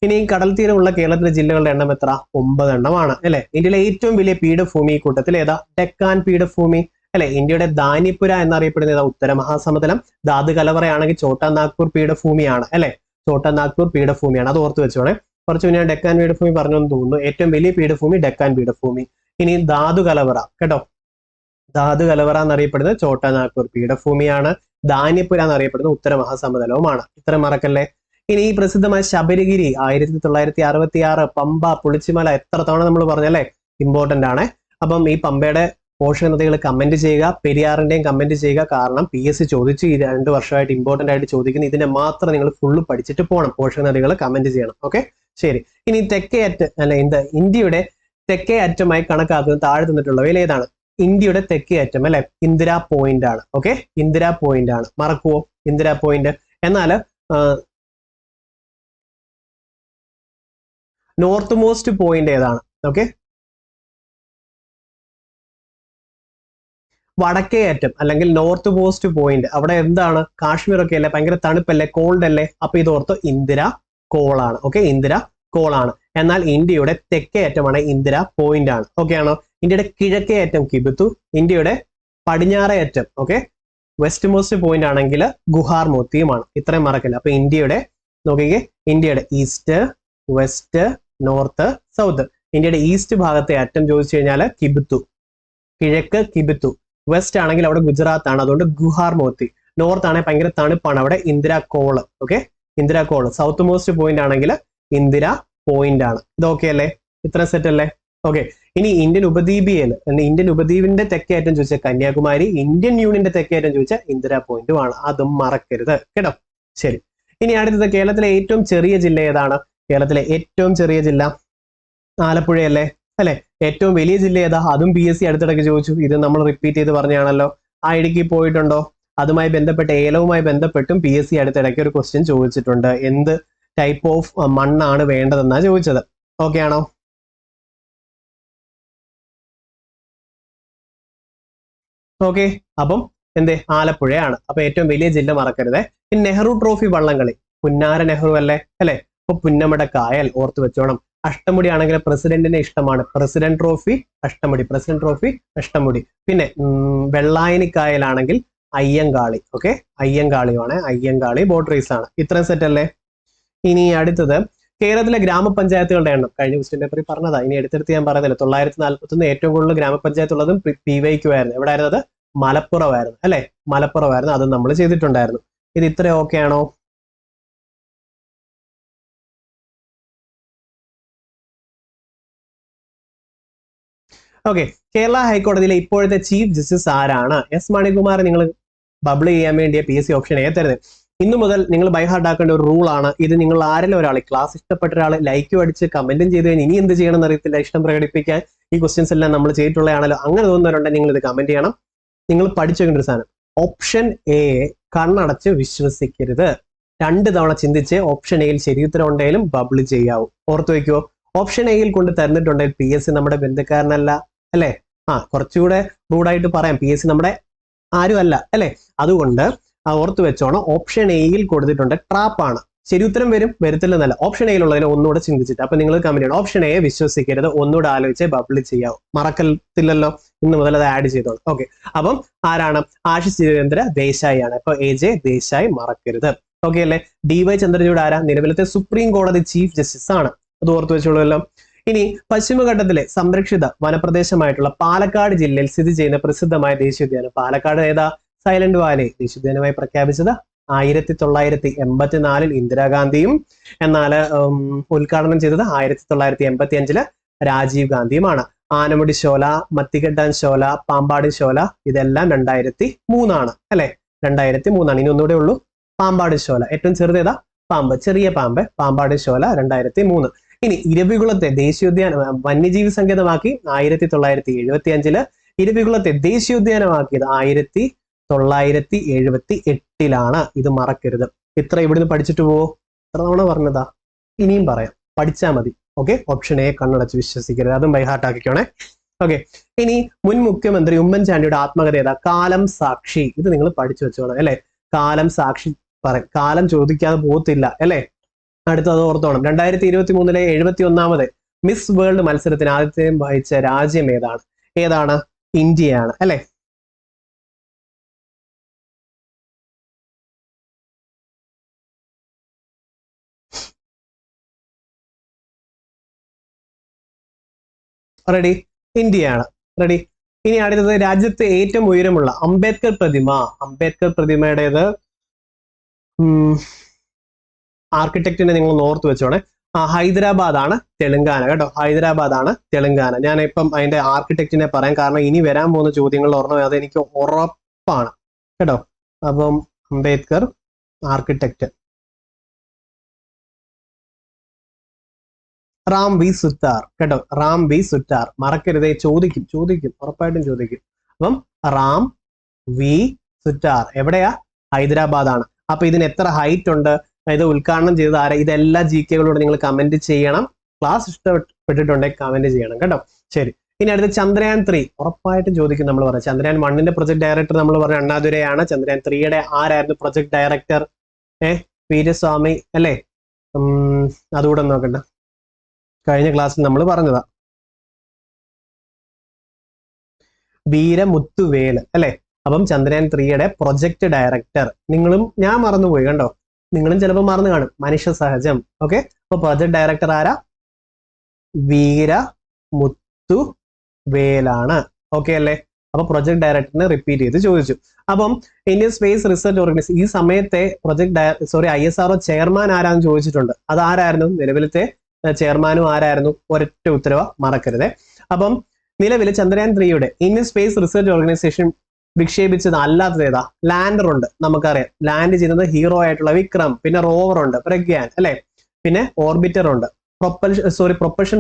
ഇനി കടൽ തീരമുള്ള കേരളത്തിലെ ജില്ലകളുടെ എണ്ണം എത്ര? 9 എണ്ണമാണ് അല്ലെ. ഇന്ത്യയിലെ ഏറ്റവും വലിയ പീഠഭൂമി ഈ കൂട്ടത്തിൽ ഏതാ? ഡെക്കാൻ പീഠഭൂമി അല്ലെ. ഇന്ത്യയുടെ ധാന്യപുര എന്നറിയപ്പെടുന്ന ഏതാ? ഉത്തര മഹാസമതലം. ധാതു കലവറയാണെങ്കിൽ ഛോട്ടാ നാഗ്പൂർ പീഠഭൂമിയാണ് അല്ലെ, ഛോട്ടാ നാഗ്പൂർ പീഠഭൂമിയാണ്. അത് ഓർത്ത് വെച്ചോണേ. കുറച്ച് മുന്നേ ഡെക്കാൻ പീഠഭൂമി പറഞ്ഞെന്ന് തോന്നുന്നു. ഏറ്റവും വലിയ പീഠഭൂമി ഡെക്കാൻ പീഠഭൂമി. ഇനി ധാതു കലവറ കേട്ടോ, ധാതു കലവറ എന്നറിയപ്പെടുന്നത് ഛോട്ടാ നാഗ്പൂർ പീഠഭൂമിയാണ്. ധാന്യപുര എന്നറിയപ്പെടുന്നത് ഉത്തര മഹാസമതലവുമാണ്. ഇത്ര മറക്കല്ലേ. ഇനി ഈ പ്രസിദ്ധമായ ശബരിഗിരി 1966, പമ്പ, പുളിച്ചിമല എത്ര തവണ നമ്മൾ പറഞ്ഞല്ലേ, ഇമ്പോർട്ടന്റ് ആണ്. അപ്പം ഈ പമ്പയുടെ പോഷക നദികൾ കമന്റ് ചെയ്യുക, പെരിയാറിന്റെയും കമന്റ് ചെയ്യുക. കാരണം PSC ചോദിച്ച് ഈ 2 വർഷമായിട്ട് ഇമ്പോർട്ടന്റ് ആയിട്ട് ചോദിക്കുന്നു. ഇതിനെ മാത്രം നിങ്ങൾ ഫുള്ള് പഠിച്ചിട്ട് പോകണം. പോഷക നദികൾ കമന്റ് ചെയ്യണം. ഓക്കെ, ശരി. ഇനി തെക്കേ അറ്റം അല്ലെ, ഇന്ത്യയുടെ തെക്കേ അറ്റമായി കണക്കാക്കുന്ന താഴെ തന്നിട്ടുള്ളവയിൽ ഏതാണ്? ഇന്ത്യയുടെ തെക്കേ അറ്റം അല്ലെ, ഇന്ദിരാ പോയിന്റ് ആണ്. ഓക്കെ, ഇന്ദിരാ പോയിന്റ് ആണ്. മറക്കുവോ ഇന്ദിരാ പോയിന്റ്? എന്നാൽ നോർത്ത് മോസ്റ്റ് പോയിന്റ് ഏതാണ്? ഓക്കെ, വടക്കേ അറ്റം അല്ലെങ്കിൽ നോർത്ത് മോസ്റ്റ് പോയിന്റ്. അവിടെ എന്താണ്? കാശ്മീർ ഒക്കെ അല്ലേ, ഭയങ്കര തണുപ്പല്ലേ, കോൾഡ് അല്ലേ. അപ്പൊ ഇത് ഓർത്തോ, ഇന്ദിര കോളാണ്. ഓക്കെ, ഇന്ദിര കോളാണ്. എന്നാൽ ഇന്ത്യയുടെ തെക്കേ അറ്റമാണ് ഇന്ദിര പോയിന്റ് ആണ്. ഓക്കെ ആണോ? ഇന്ത്യയുടെ കിഴക്കേ അറ്റം കിബുത്തു, ഇന്ത്യയുടെ പടിഞ്ഞാറേ അറ്റം ഓക്കെ വെസ്റ്റ് മോസ്റ്റ് പോയിന്റ് ആണെങ്കിൽ ഗുഹാർ മോത്തിയുമാണ്. ഇത്രയും മറക്കില്ല. അപ്പൊ ഇന്ത്യയുടെ നോക്കിക്കേ, ഇന്ത്യയുടെ ഈസ്റ്റ്, വെസ്റ്റ്, നോർത്ത്, സൗത്ത്. ഇന്ത്യയുടെ ഈസ്റ്റ് ഭാഗത്തെ അറ്റം ചോദിച്ചു കഴിഞ്ഞാൽ കിബുത്തു, കിഴക്ക് കിബുത്തു. വെസ്റ്റ് ആണെങ്കിൽ അവിടെ ഗുജറാത്ത് ആണ്, അതുകൊണ്ട് ഗുഹാർ മോത്തി. നോർത്ത് ആണെങ്കിൽ ഭയങ്കര തണുപ്പാണ്, അവിടെ Indira call. Okay, Indira call. South most point ആണെങ്കിൽ ഇന്ദിര പോയിന്റ് ആണ്. ഇത് ഓക്കെ അല്ലേ? ഇത്ര സെറ്റ് അല്ലേ? ഓക്കെ. ഇനി ഇന്ത്യൻ ഉപദ്വീപിയയിൽ, ഇന്ത്യൻ ഉപദ്വീപിന്റെ തെക്കേറ്റം ചോദിച്ചാൽ കന്യാകുമാരി, ഇന്ത്യൻ യൂണിയന്റെ തെക്കേറ്റം ചോദിച്ചാൽ ഇന്ദിര പോയിന്റും ആണ്. അതും മറക്കരുത് കേട്ടോ. ശരി. ഇനി അടുത്തത്, കേരളത്തിലെ ഏറ്റവും ചെറിയ ജില്ല ഏതാണ്? കേരളത്തിലെ ഏറ്റവും ചെറിയ ജില്ല ആലപ്പുഴയല്ലേ അല്ലെ? ഏറ്റവും വലിയ ജില്ല ഏതാ? അതും PSC അടുത്തിടയ്ക്ക് ചോദിച്ചു. ഇത് നമ്മൾ റിപ്പീറ്റ് ചെയ്ത് പറഞ്ഞാണല്ലോ. ആ ഇടുക്കി പോയിട്ടുണ്ടോ? അതുമായി ബന്ധപ്പെട്ട്, ഏലവുമായി ബന്ധപ്പെട്ടും PSC അടുത്തിടയ്ക്ക് ഒരു ക്വസ്റ്റ്യൻ ചോദിച്ചിട്ടുണ്ട്. എന്ത് ടൈപ്പ് ഓഫ് മണ്ണാണ് വേണ്ടതെന്നാ ചോദിച്ചത്. ഓക്കെ ആണോ? ഓക്കെ. അപ്പം ആലപ്പുഴയാണ്. അപ്പൊ ഏറ്റവും വലിയ ജില്ല മറക്കരുത്. ഇനി നെഹ്റു ട്രോഫി വള്ളംകളി പുന്നാര നെഹ്റു അല്ലേ അല്ലെ? അപ്പൊ പുന്നമട കായൽ ഓർത്ത് വെച്ചോണം. അഷ്ടമുടി ആണെങ്കിൽ പ്രസിഡന്റിനെ ഇഷ്ടമാണ്. President trophy Ashtamudi, president trophy Ashtamudi. പിന്നെ വെള്ളായനിക്കായലാണെങ്കിൽ അയ്യങ്കാളി. ഓക്കെ, അയ്യങ്കാളിയാണ്. അയ്യങ്കാളി ബോട്ട് റേസ് ആണ്. ഇത്രയും സെറ്റ് അല്ലേ? ഇനി അടുത്തത്, കേരളത്തിലെ ഗ്രാമപഞ്ചായത്തുകളുടെ എണ്ണം കഴിഞ്ഞ ക്വസ്റ്റ്യൻ പേപ്പറിൽ പറഞ്ഞതാ. ഇനി എടുത്തെടുത്ത് ഞാൻ പറയുന്നില്ല. 941 ഏറ്റവും കൂടുതൽ ഗ്രാമപഞ്ചായത്ത് ഉള്ളതും PYQ ആയിരുന്നു. എവിടെ ആയിരുന്നത്? മലപ്പുറമായിരുന്നു അല്ലെ? മലപ്പുറമായിരുന്നു. അത് നമ്മൾ ചെയ്തിട്ടുണ്ടായിരുന്നു. ഇത് ഇത്ര ഓക്കെ ആണോ? ഓക്കെ. കേരള ഹൈക്കോടതിയിലെ ഇപ്പോഴത്തെ ചീഫ് ജസ്റ്റിസ് ആരാണ്? S മണികുമാർ. നിങ്ങൾ ബബിൾ ചെയ്യാൻ വേണ്ടിയ PSC ഓപ്ഷൻ A തരുന്നത്. ഇന്നു മുതൽ നിങ്ങൾ ബൈഹാർട്ട് ആക്കേണ്ട ഒരു റൂൾ ആണ് ഇത്. നിങ്ങൾ ആരെങ്കിലും ഒരാൾ, ക്ലാസ് ഇഷ്ടപ്പെട്ട ഒരാൾ ലൈക്കും അടിച്ച് കമന്റും ചെയ്ത് കഴിഞ്ഞാൽ ഇനി എന്ത് ചെയ്യണം എന്നറിയത്തില്ല, ഇഷ്ടം പ്രകടിപ്പിക്കാൻ. ഈ ക്വസ്റ്റ്യൻസ് എല്ലാം നമ്മൾ ചെയ്തിട്ടുള്ളതാണല്ലോ. അങ്ങനെ തോന്നുന്നവരുണ്ടെങ്കിൽ നിങ്ങൾ ഇത് കമന്റ് ചെയ്യണം. നിങ്ങൾ പഠിച്ചു വെക്കേണ്ട ഒരു സാധനം, ഓപ്ഷൻ A കണ്ണടച്ച് വിശ്വസിക്കരുത്. 2 തവണ ചിന്തിച്ച് ഓപ്ഷൻ എയിൽ ശരിയുത്തരം ഉണ്ടെങ്കിലും ബബിൾ ചെയ്യാവൂ. ഓർത്തു വെക്കുവോ? ഓപ്ഷൻ എയിൽ കൊണ്ട് തരുന്നിട്ടുണ്ടെങ്കിൽ PSC നമ്മുടെ ബന്ധുക്കാരനല്ല അല്ലെ? കുറച്ചുകൂടെ റൂഡായിട്ട് പറയാം, PSC നമ്മുടെ ആരും അല്ല അല്ലെ? അതുകൊണ്ട് ഓർത്ത് വെച്ചോണം. ഓപ്ഷൻ എയിൽ കൊടുത്തിട്ടുണ്ട്, ട്രാപ്പാണ്. ശരി ഉത്തരം വരും, വരത്തില്ലെന്നല്ല. ഓപ്ഷൻ എയിലുള്ളതിനെ ഒന്നുകൂടെ ചിന്തിച്ചിട്ട്. അപ്പൊ നിങ്ങൾ കമന്റ് ചെയ്യണം, ഓപ്ഷൻ എ വിശ്വസിക്കരുത്, ഒന്നുകൂടെ ആലോചിച്ച് ബബിൾ ചെയ്യാവും. മറക്കത്തില്ലല്ലോ, ഇന്ന് മുതൽ അത് ആഡ് ചെയ്തോളൂ. ഓക്കെ. അപ്പം ആരാണ്? ആശിഷ് ജിതേന്ദ്ര ദേശായി ആണ്. അപ്പൊ AJ ദേശായി മറക്കരുത്. ഓക്കെ അല്ലേ? DY ചന്ദ്രചൂഡ് ആരാ? നിലവിലത്തെ സുപ്രീം കോടതി ചീഫ് ജസ്റ്റിസ് ആണ്. അത് ഓർത്ത് വെച്ചോളൂല്ലോ. ഇനി പശ്ചിമഘട്ടത്തിലെ സംരക്ഷിത വനപ്രദേശമായിട്ടുള്ള പാലക്കാട് ജില്ലയിൽ സ്ഥിതി ചെയ്യുന്ന പ്രസിദ്ധമായ ദേശീയോദ്യാനം. പാലക്കാട് ഏതാ? സൈലന്റ് വാലി ദേശീയോദ്യാനമായി പ്രഖ്യാപിച്ചത് 1984 ഇന്ദിരാഗാന്ധിയും, എന്നാൽ ഉദ്ഘാടനം ചെയ്തത് 1985 രാജീവ് ഗാന്ധിയുമാണ്. ആനമുടി ശോല, മത്തിക്കെട്ടാൻ ശോല, പാമ്പാടി ശോല ഇതെല്ലാം 2003 ആണ് അല്ലെ? 2003 ഇനി ഒന്നുകൂടെ ഉള്ളൂ. പാമ്പാടി ശോല ഏറ്റവും ചെറുതേതാ? പാമ്പ്, ചെറിയ പാമ്പ്, പാമ്പാടി ശോല 2003. ഇനി ഇരവികുളത്തെ ദേശീയോദ്യാനം വന്യജീവി സങ്കേതമാക്കി 1975. ഇരവികുളത്തെ ദേശീയോദ്യാനമാക്കിയത് 1978. ഇത് മറക്കരുത്. ഇത്ര ഇവിടുന്ന് പഠിച്ചിട്ട് പോവോ? എത്ര തവണ പറഞ്ഞതാ? ഇനിയും പറയാം, പഠിച്ചാൽ മതി. ഓക്കെ. ഓപ്ഷൻ A കണ്ണടച്ച് വിശ്വസിക്കരുത്. അതും ബൈഹാർട്ട് ആക്കിക്കോണേ. ഓക്കെ. ഇനി മുൻ മുഖ്യമന്ത്രി ഉമ്മൻചാണ്ടിയുടെ ആത്മകഥ ഏതാ? കാലം സാക്ഷി. ഇത് നിങ്ങൾ പഠിച്ചു വെച്ചോണം അല്ലെ. കാലം സാക്ഷി കാലം ചോദിക്കാതെ പോകത്തില്ല അല്ലെ. അടുത്തത് ഓർത്തോണം. 2023 71ാമത് മിസ് വേൾഡ് മത്സരത്തിന് ആദ്യത്തെയും വഹിച്ച രാജ്യം ഏതാണ്? ഏതാണ്? ഇന്ത്യയാണ് അല്ലെ. റെഡി? ഇന്ത്യയാണ്. റെഡി? ഇനി അടുത്തത് രാജ്യത്തെ ഏറ്റവും ഉയരമുള്ള അംബേദ്കർ പ്രതിമ. അംബേദ്കർ പ്രതിമയുടേത് ആർക്കിടെക്റ്റിനെ നിങ്ങൾ ഓർത്ത് വെച്ചോണേ. ഹൈദരാബാദ് ആണ്, തെലുങ്കാന കേട്ടോ. ഹൈദരാബാദ് ആണ്, തെലുങ്കാന. ഞാൻ ഇപ്പം അതിന്റെ ആർക്കിടെക്റ്റിനെ പറയാം, കാരണം ഇനി വരാൻ പോകുന്ന ചോദ്യങ്ങളിൽ ഓർമ്മ അതെനിക്ക് ഉറപ്പാണ് കേട്ടോ. അപ്പം അംബേദ്കർ ആർക്കിടെക്റ്റ് റാം വി സുത്താർ കേട്ടോ. റാം വി സുത്താർ മറക്കരുതേ. ചോദിക്കും ഉറപ്പായിട്ടും ചോദിക്കും. അപ്പം റാം വി സുത്താർ എവിടെയാ? ഹൈദരാബാദ് ആണ്. അപ്പൊ ഇതിന് എത്ര ഹൈറ്റ് ഉണ്ട്? ഇത് ഉദ്ഘാടനം ചെയ്തത് ആരാ? ഇതെല്ലാ GK-കളോട് നിങ്ങൾ കമന്റ് ചെയ്യണം. ക്ലാസ് ഇഷ്ടപ്പെട്ടിട്ടുണ്ടെങ്കിൽ കമന്റ് ചെയ്യണം കേട്ടോ. ശരി. ഇനി അടുത്ത ചന്ദ്രയാൻ 3 ഉറപ്പായിട്ടും ചോദിക്കും. നമ്മൾ പറയാം ചന്ദ്രയാൻ 1ന്റെ പ്രൊജക്ട് ഡയറക്ടർ നമ്മൾ പറഞ്ഞ അണ്ണാദുരൈയാണ്. ചന്ദ്രയാൻ 3യുടെ ആരായിരുന്നു പ്രൊജക്ട് ഡയറക്ടർ? വീരസ്വാമി അല്ലേ? അതുകൂടെ നോക്കണ്ട, കഴിഞ്ഞ ക്ലാസ്സിൽ നമ്മൾ പറഞ്ഞതാ. വീരമുത്തുവേൽ അല്ലെ. അപ്പം ചന്ദ്രയാൻ 3യുടെ പ്രൊജക്ട് ഡയറക്ടർ നിങ്ങളും, ഞാൻ മറന്നുപോയി കണ്ടോ, നിങ്ങളും ചിലപ്പോൾ മറന്നു കാണും, മനുഷ്യ സഹജം. ഓക്കെ. അപ്പൊ പ്രൊജക്ട് ഡയറക്ടർ ആരാ? വീരമുത്തുവേലാണ്. ഓക്കെ അല്ലേ? അപ്പൊ പ്രൊജക്ട് ഡയറക്ടറിനെ റിപ്പീറ്റ് ചെയ്ത് ചോദിച്ചു. അപ്പം ഇന്ത്യൻ സ്പേസ് റിസർച്ച് ഓർഗനൈസേഷൻ ഈ സമയത്തെ ISRO ചെയർമാൻ ആരാന്ന് ചോദിച്ചിട്ടുണ്ട്. അത് ആരായിരുന്നു? നിലവിലത്തെ ചെയർമാനും ആരായിരുന്നു? ഒരൊറ്റ ഉത്തരവ മറക്കരുത്. അപ്പം നിലവിൽ ചന്ദ്രയാൻ 3യുടെ ഇന്ത്യൻ സ്പേസ് റിസർച്ച് ഓർഗനൈസേഷൻ വിക്ഷേപിച്ചത് അല്ലാത്തത് ഏതാ? ലാൻഡർ ഉണ്ട്, നമുക്കറിയാം. ലാൻഡ് ചെയ്യുന്നത് ഹീറോ ആയിട്ടുള്ള വിക്രം, പിന്നെ റോവർ ഉണ്ട് പ്രഗ്യാൻ അല്ലെ, പിന്നെ ഓർബിറ്റർ ഉണ്ട്. പ്രൊപ്പൽഷൻ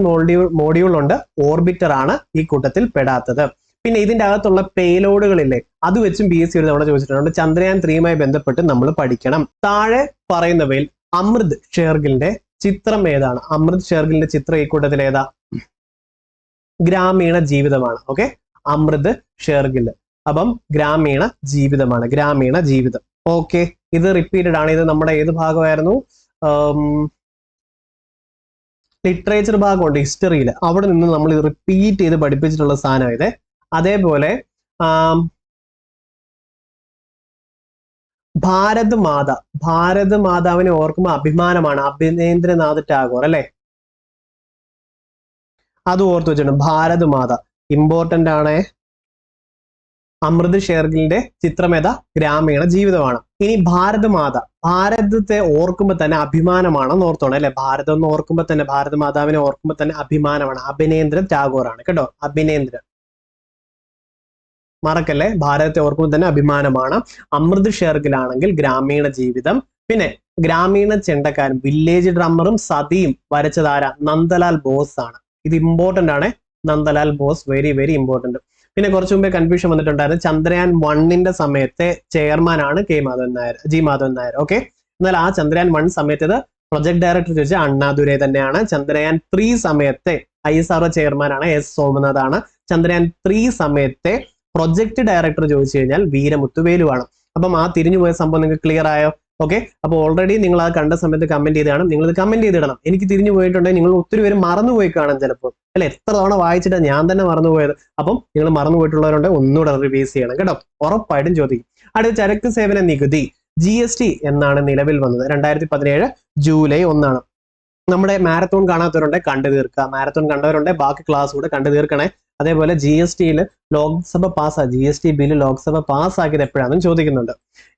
മോഡ്യൂൾ ഉണ്ട്. ഓർബിറ്റർ ആണ് ഈ കൂട്ടത്തിൽ പെടാത്തത്. പിന്നെ ഇതിന്റെ അകത്തുള്ള പേലോഡുകളില്ലേ, അത് വെച്ചും PSC ഒരു തവണ ചോദിച്ചിട്ടുണ്ട്. ചന്ദ്രയാൻ 3യുമായി ബന്ധപ്പെട്ട് നമ്മൾ പഠിക്കണം. താഴെ പറയുന്നവയിൽ അമൃത് ഷേർഗിലിന്റെ ചിത്രം ഏതാണ്? അമൃത് ഷേർഗിലിന്റെ ചിത്രം ഈ കൂട്ടത്തിൽ ഏതാ? ഗ്രാമീണ ജീവിതമാണ്. ഓക്കെ. അമൃത് ഷേർഗിൽ. അപ്പം ഗ്രാമീണ ജീവിതമാണ്, ഗ്രാമീണ ജീവിതം. ഓക്കെ. ഇത് റിപ്പീറ്റഡ് ആണ്. ഇത് നമ്മുടെ ഏത് ഭാഗമായിരുന്നു? ലിറ്ററേച്ചർ ഭാഗമുണ്ട് ഹിസ്റ്ററിയിൽ, അവിടെ നിന്ന് നമ്മൾ റിപ്പീറ്റ് ചെയ്ത് പഠിപ്പിച്ചിട്ടുള്ള സാധനം ഇത്. അതേപോലെ ഭാരത് മാതാവിനെ ഓർക്കുമ്പോൾ അഭിമാനമാണ്. അഭിനേന്ദ്രനാഥ് ടാഗോർ അല്ലെ. അത് ഓർത്ത് വെച്ചിട്ടുണ്ട്. ഭാരത് മാത ഇമ്പോർട്ടന്റ് ആണ്. അമൃത് ഷേർഗിലിന്റെ ചിത്രം ഏതാ? ഗ്രാമീണ ജീവിതമാണ്. ഇനി ഭാരത് മാത, ഭാരതത്തെ ഓർക്കുമ്പോൾ തന്നെ അഭിമാനമാണെന്ന് ഓർത്തോണം അല്ലെ. ഭാരതം എന്ന് ഓർക്കുമ്പോൾ തന്നെ, ഭാരത് മാതാവിനെ ഓർക്കുമ്പോൾ തന്നെ അഭിമാനമാണ്. അഭിനേന്ദ്ര ടാഗോർ ആണ് കേട്ടോ. അഭിനേന്ദ്ര മറക്കല്ലേ. ഭാരതത്തെ ഓർക്കുമ്പോൾ തന്നെ അഭിമാനമാണ്. അമൃത് ഷേർഗിലാണെങ്കിൽ ഗ്രാമീണ ജീവിതം. പിന്നെ ഗ്രാമീണ ചെണ്ടക്കാരൻ, വില്ലേജ് ഡ്രമ്മറും സതിയും വരച്ചത് ആരാ? നന്ദലാൽ ബോസ് ആണ്. ഇത് ഇമ്പോർട്ടന്റ് ആണ്. Nandalal Bose very very important. പിന്നെ കുറച്ചു മുമ്പേ കൺഫ്യൂഷൻ വന്നിട്ടുണ്ടായിരുന്നു. ചന്ദ്രയാൻ 1ന്റെ സമയത്തെ ചെയർമാൻ ആണ് ജി മാധവൻ നായർ. ഓക്കെ. എന്നാൽ ആ ചന്ദ്രയാൻ 1 സമയത്ത് പ്രൊജക്ട് ഡയറക്ടർ ചോദിച്ചാൽ അണ്ണാദുരൈ തന്നെയാണ്. ചന്ദ്രയാൻ 3 സമയത്തെ ISRO ചെയർമാൻ ആണ് S സോമനാഥ് ആണ്. ചന്ദ്രയാൻ 3 സമയത്തെ പ്രൊജക്ട് ഡയറക്ടർ ചോദിച്ചു കഴിഞ്ഞാൽ വീരമുത്തുവേലുവാണ്. അപ്പം ആ തിരിഞ്ഞുപോയ സംഭവം നിങ്ങൾക്ക് ക്ലിയർ ആയോ? ഓക്കെ. അപ്പോൾ ഓൾറെഡി നിങ്ങൾ ആ കണ്ട സമയത്ത് കമന്റ് ചെയ്താണ്. നിങ്ങൾ ഇത് കമന്റ് ചെയ്തിടണം. എനിക്ക് തിരിഞ്ഞു പോയിട്ടുണ്ടെങ്കിൽ നിങ്ങൾ ഒത്തിരി പേര് മറന്നുപോയി കാണാം ചിലപ്പോൾ അല്ലെ. എത്ര തവണ വായിച്ചിട്ടാണ് ഞാൻ തന്നെ മറന്നുപോയത്. അപ്പം നിങ്ങൾ മറന്നുപോയിട്ടുള്ളവരുണ്ട്, ഒന്നുകൂടെ റിവൈസ് ചെയ്യണം കേട്ടോ. ഉറപ്പായിട്ടും ചോദിക്കും. അടുത്ത ചരക്ക് സേവന നികുതി GST എന്നാണ് നിലവിൽ വന്നത്? 2017 ജൂലൈ 1 നമ്മുടെ മാരത്തോൺ കാണാത്തവരുണ്ടെ കണ്ടു തീർക്കുക. മാരത്തോൺ കണ്ടവരുണ്ടെ ബാക്കി ക്ലാസ് കൂടെ കണ്ടു തീർക്കണേ. അതേപോലെ GSTയിൽ ലോക്സഭ GST ബില്ല് ലോക്സഭ പാസ്സാക്കിയത് എപ്പോഴാണെന്ന് ചോദിക്കുന്നുണ്ട്.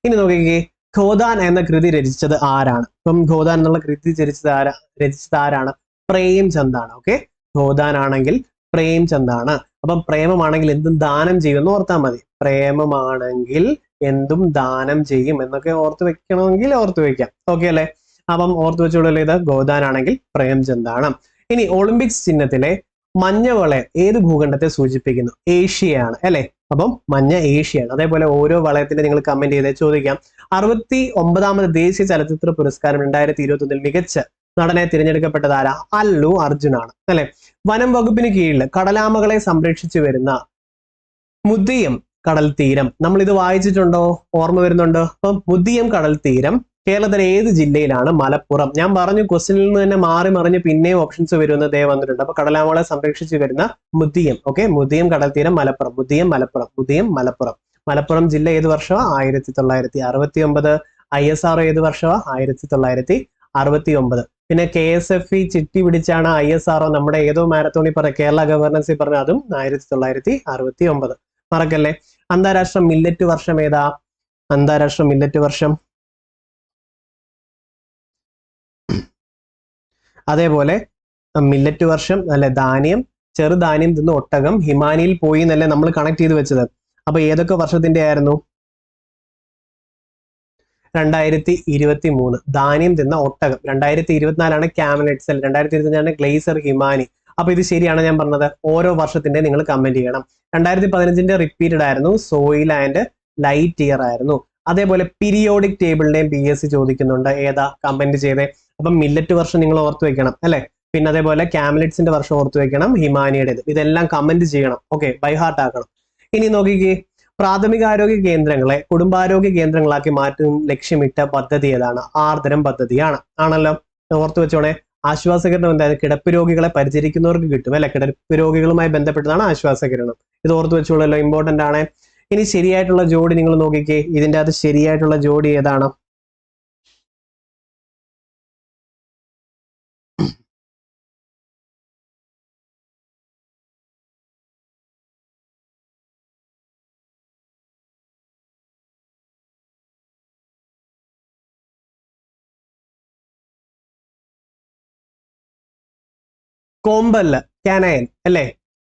ഇനി നോക്കിക്കേ, ഖോദാൻ എന്ന കൃതി രചിച്ചത് ആരാണ്? ഇപ്പം ഖോദാൻ എന്നുള്ള കൃതി രചിച്ചത് ആരാണ്? പ്രേംചന്ദ് ആണ്. ഓക്കെ. ഖോദാൻ ആണെങ്കിൽ പ്രേംചന്ദ് ആണ്. അപ്പം പ്രേമമാണെങ്കിൽ എന്തും ദാനം ചെയ്യുമെന്ന് ഓർത്താൽ മതി. പ്രേമമാണെങ്കിൽ എന്തും ദാനം ചെയ്യും എന്നൊക്കെ ഓർത്ത് വെക്കണമെങ്കിൽ ഓർത്ത് വെക്കാം. ഓക്കെ അല്ലെ. അപ്പം ഓർത്ത് വെച്ചോളൂ. ഇത് ഖോദാൻ ആണെങ്കിൽ പ്രേംചന്ദ് ആണ്. ഇനി ഒളിമ്പിക്സ് ചിഹ്നത്തിലെ മഞ്ഞവളയം ഏത് ഭൂഖണ്ഡത്തെ സൂചിപ്പിക്കുന്നു? ഏഷ്യയാണ് അല്ലെ. അപ്പം മഞ്ഞ ഏഷ്യയാണ്. അതേപോലെ ഓരോ വളയത്തിന്റെ നിങ്ങൾ കമന്റ് ചെയ്ത് ചോദിക്കാം. 69ാമത് ദേശീയ ചലച്ചിത്ര പുരസ്കാരം 2021 മികച്ച നടനെ തിരഞ്ഞെടുക്കപ്പെട്ടത് ആരാ? അല്ലു അർജുൻ ആണ് അല്ലെ. വനം വകുപ്പിന് കീഴിൽ കടലാമകളെ സംരക്ഷിച്ചു വരുന്ന മുതിയം കടൽ തീരം, നമ്മൾ ഇത് വായിച്ചിട്ടുണ്ടോ? ഓർമ്മ വരുന്നുണ്ടോ? അപ്പം മുതിയം കടൽ തീരം കേരളത്തിലെ ഏത് ജില്ലയിലാണ്? മലപ്പുറം. ഞാൻ പറഞ്ഞു ക്വസ്റ്റ്യനിൽ നിന്ന് തന്നെ മാറി മറിഞ്ഞ് പിന്നെയും ഓപ്ഷൻസ് വരുമെന്ന് ദേ വന്നിട്ടുണ്ട്. അപ്പൊ കടലാമകളെ സംരക്ഷിച്ചു വരുന്ന മുതിയം, ഓക്കെ, മുതിയം കടൽ തീരം മലപ്പുറം, മുതിയം മലപ്പുറം, മുതിയം മലപ്പുറം. മലപ്പുറം ജില്ല ഏത് വർഷമാണ്? 1969. ISRO ഏത് വർഷമാണ്? 1969. പിന്നെ KSFE ചിട്ടി പിടിച്ചാണ് ISRO നമ്മുടെ ഏതോ മാരത്തോണിൽ പറഞ്ഞ കേരള ഗവർണൻസിൽ പറഞ്ഞ അതും 1969. മറക്കല്ലേ. അന്താരാഷ്ട്ര മില്ലറ്റ് വർഷം ഏതാ? അന്താരാഷ്ട്ര മില്ലറ്റ് വർഷം അതേപോലെ മില്ലറ്റ് വർഷം അല്ലെ, ധാന്യം, ചെറുധാന്യം തിന്ന് ഒട്ടകം ഹിമാനിയിൽ പോയി എന്നല്ലേ നമ്മൾ കണക്ട് ചെയ്ത് വെച്ചത്. അപ്പൊ ഏതൊക്കെ വർഷത്തിന്റെ ആയിരുന്നു? 2023. ധാന്യം തിന്ന ഒട്ടകം. 2024 ക്യാമലെറ്റ്സ്, 2024 ഗ്ലേസർ ഹിമാനി. അപ്പൊ ഇത് ശരിയാണ് ഞാൻ പറഞ്ഞത്. ഓരോ വർഷത്തിന്റെ നിങ്ങൾ കമന്റ് ചെയ്യണം. 2015 റിപ്പീറ്റഡ് ആയിരുന്നു, സോയിൽ ആൻഡ് ലൈറ്റ് ഇയർ ആയിരുന്നു. അതേപോലെ പീരിയോഡിക് ടേബിളിന്റെയും PSC ചോദിക്കുന്നുണ്ട്, ഏതാ? കമന്റ് ചെയ്തേ. അപ്പം മില്ലറ്റ് വർഷം നിങ്ങൾ ഓർത്ത് വെക്കണം അല്ലെ. പിന്നെ അതേപോലെ ക്യാമലെറ്റ്സിന്റെ വർഷം ഓർത്ത് വെക്കണം, ഹിമാനിയുടേത്. ഇതെല്ലാം കമന്റ് ചെയ്യണം, ഓക്കെ, ബൈ ഹാർട്ട് ആക്കണം. ഇനി നോക്കിക്കേ, പ്രാഥമികാരോഗ്യ കേന്ദ്രങ്ങളെ കുടുംബാരോഗ്യ കേന്ദ്രങ്ങളാക്കി മാറ്റും ലക്ഷ്യമിട്ട പദ്ധതി ഏതാണ്? ആർദ്രം പദ്ധതിയാണ്. ആണല്ലോ, ഓർത്ത് വെച്ചോണേ. ആശ്വാസകിരണം എന്തായാലും കിടപ്പ് രോഗികളെ പരിചരിക്കുന്നവർക്ക് കിട്ടും അല്ലെ. കിടപ്പ് രോഗികളുമായി ബന്ധപ്പെട്ടതാണ് ആശ്വാസകിരണം. ഇത് ഓർത്ത് വെച്ചോളല്ലോ, ഇമ്പോർട്ടന്റ് ആണ്. ഇനി ശരിയായിട്ടുള്ള ജോഡി നിങ്ങൾ നോക്കിക്കേ. ഇതിന്റെ അകത്ത് ശരിയായിട്ടുള്ള ജോഡി ഏതാണ്? കോമ്പല്ല്, കാനയൻ അല്ലെ.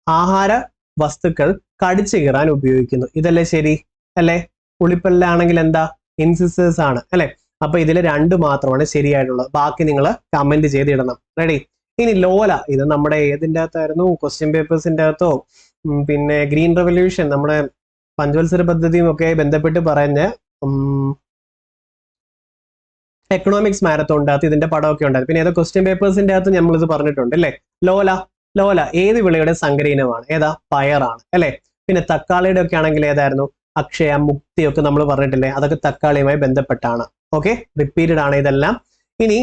ആഹാര വസ്തുക്കൾ കടിച്ചു കീറാൻ ഉപയോഗിക്കുന്നു. ഇതല്ലേ ശരി അല്ലെ. ഉളിപ്പല്ലാണെങ്കിൽ എന്താ? ഇൻസിസേഴ്സ് ആണ് അല്ലെ. അപ്പൊ ഇതില് 2 മാത്രമാണ് ശരിയായിട്ടുള്ളത്. ബാക്കി നിങ്ങൾ കമന്റ് ചെയ്തിടണം. റെഡി? ഇനി ലോല, ഇത് നമ്മുടെ ഏതിൻ്റെ അകത്തായിരുന്നു? ക്വസ്റ്റ്യൻ പേപ്പേഴ്സിന്റെ അകത്തോ പിന്നെ ഗ്രീൻ റെവല്യൂഷൻ, നമ്മുടെ പഞ്ചവത്സര പദ്ധതിയും ഒക്കെ ബന്ധപ്പെട്ട് പറഞ്ഞ എക്കണോമിക്സ് മാരത്തോണിന്റെ അകത്ത് ഇതിന്റെ പടമൊക്കെ ഉണ്ടായിരുന്നു. പിന്നെ ഏതോ ക്വസ്റ്റ്യൻ പേപ്പേഴ്സിന്റെ അകത്ത് നമ്മൾ ഇത് പറഞ്ഞിട്ടുണ്ട് അല്ലെ. ലോല, ലോല ഏത് വിളയുടെ സങ്കരീനമാണ്? ഏതാ? പയറാണ് അല്ലെ. പിന്നെ തക്കാളിയുടെ ഒക്കെ ആണെങ്കിൽ ഏതായിരുന്നു? അക്ഷയ, മുക്തി ഒക്കെ നമ്മൾ പറഞ്ഞിട്ടില്ലേ, അതൊക്കെ തക്കാളിയുമായി ബന്ധപ്പെട്ടാണ്. ഓക്കെ, റിപ്പീറ്റഡ് ആണ് ഇതെല്ലാം. ഇനി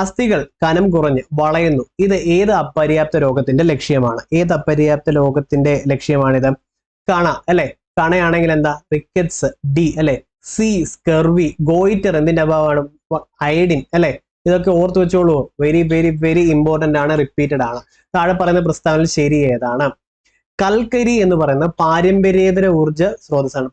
അസ്ഥികൾ കനം കുറഞ്ഞ് വളയുന്നു, ഇത് ഏത് അപര്യാപ്ത രോഗത്തിന്റെ ലക്ഷ്യമാണ്? ഏത് അപര്യാപ്ത രോഗത്തിന്റെ ലക്ഷ്യമാണിത്? കണ അല്ലെ. കണയാണെങ്കിൽ എന്താ? റിക്കറ്റ്സ്, ഡി അല്ലെ. സി സ്കെർവി, ഗോയിറ്റർ എന്തിന്റെ അഭാവമാണ്? അയഡിൻ അല്ലെ. ഇതൊക്കെ ഓർത്ത് വെച്ചോളൂ, വെരി വെരി വെരി ഇമ്പോർട്ടന്റ് ആണ്, റിപ്പീറ്റഡ് ആണ്. താഴെ പറയുന്ന പ്രസ്താവനയിൽ ശരി ഏതാണ്? കൽക്കരി എന്ന് പറയുന്ന പാരമ്പര്യേതര ഊർജ സ്രോതസ്സാണ്.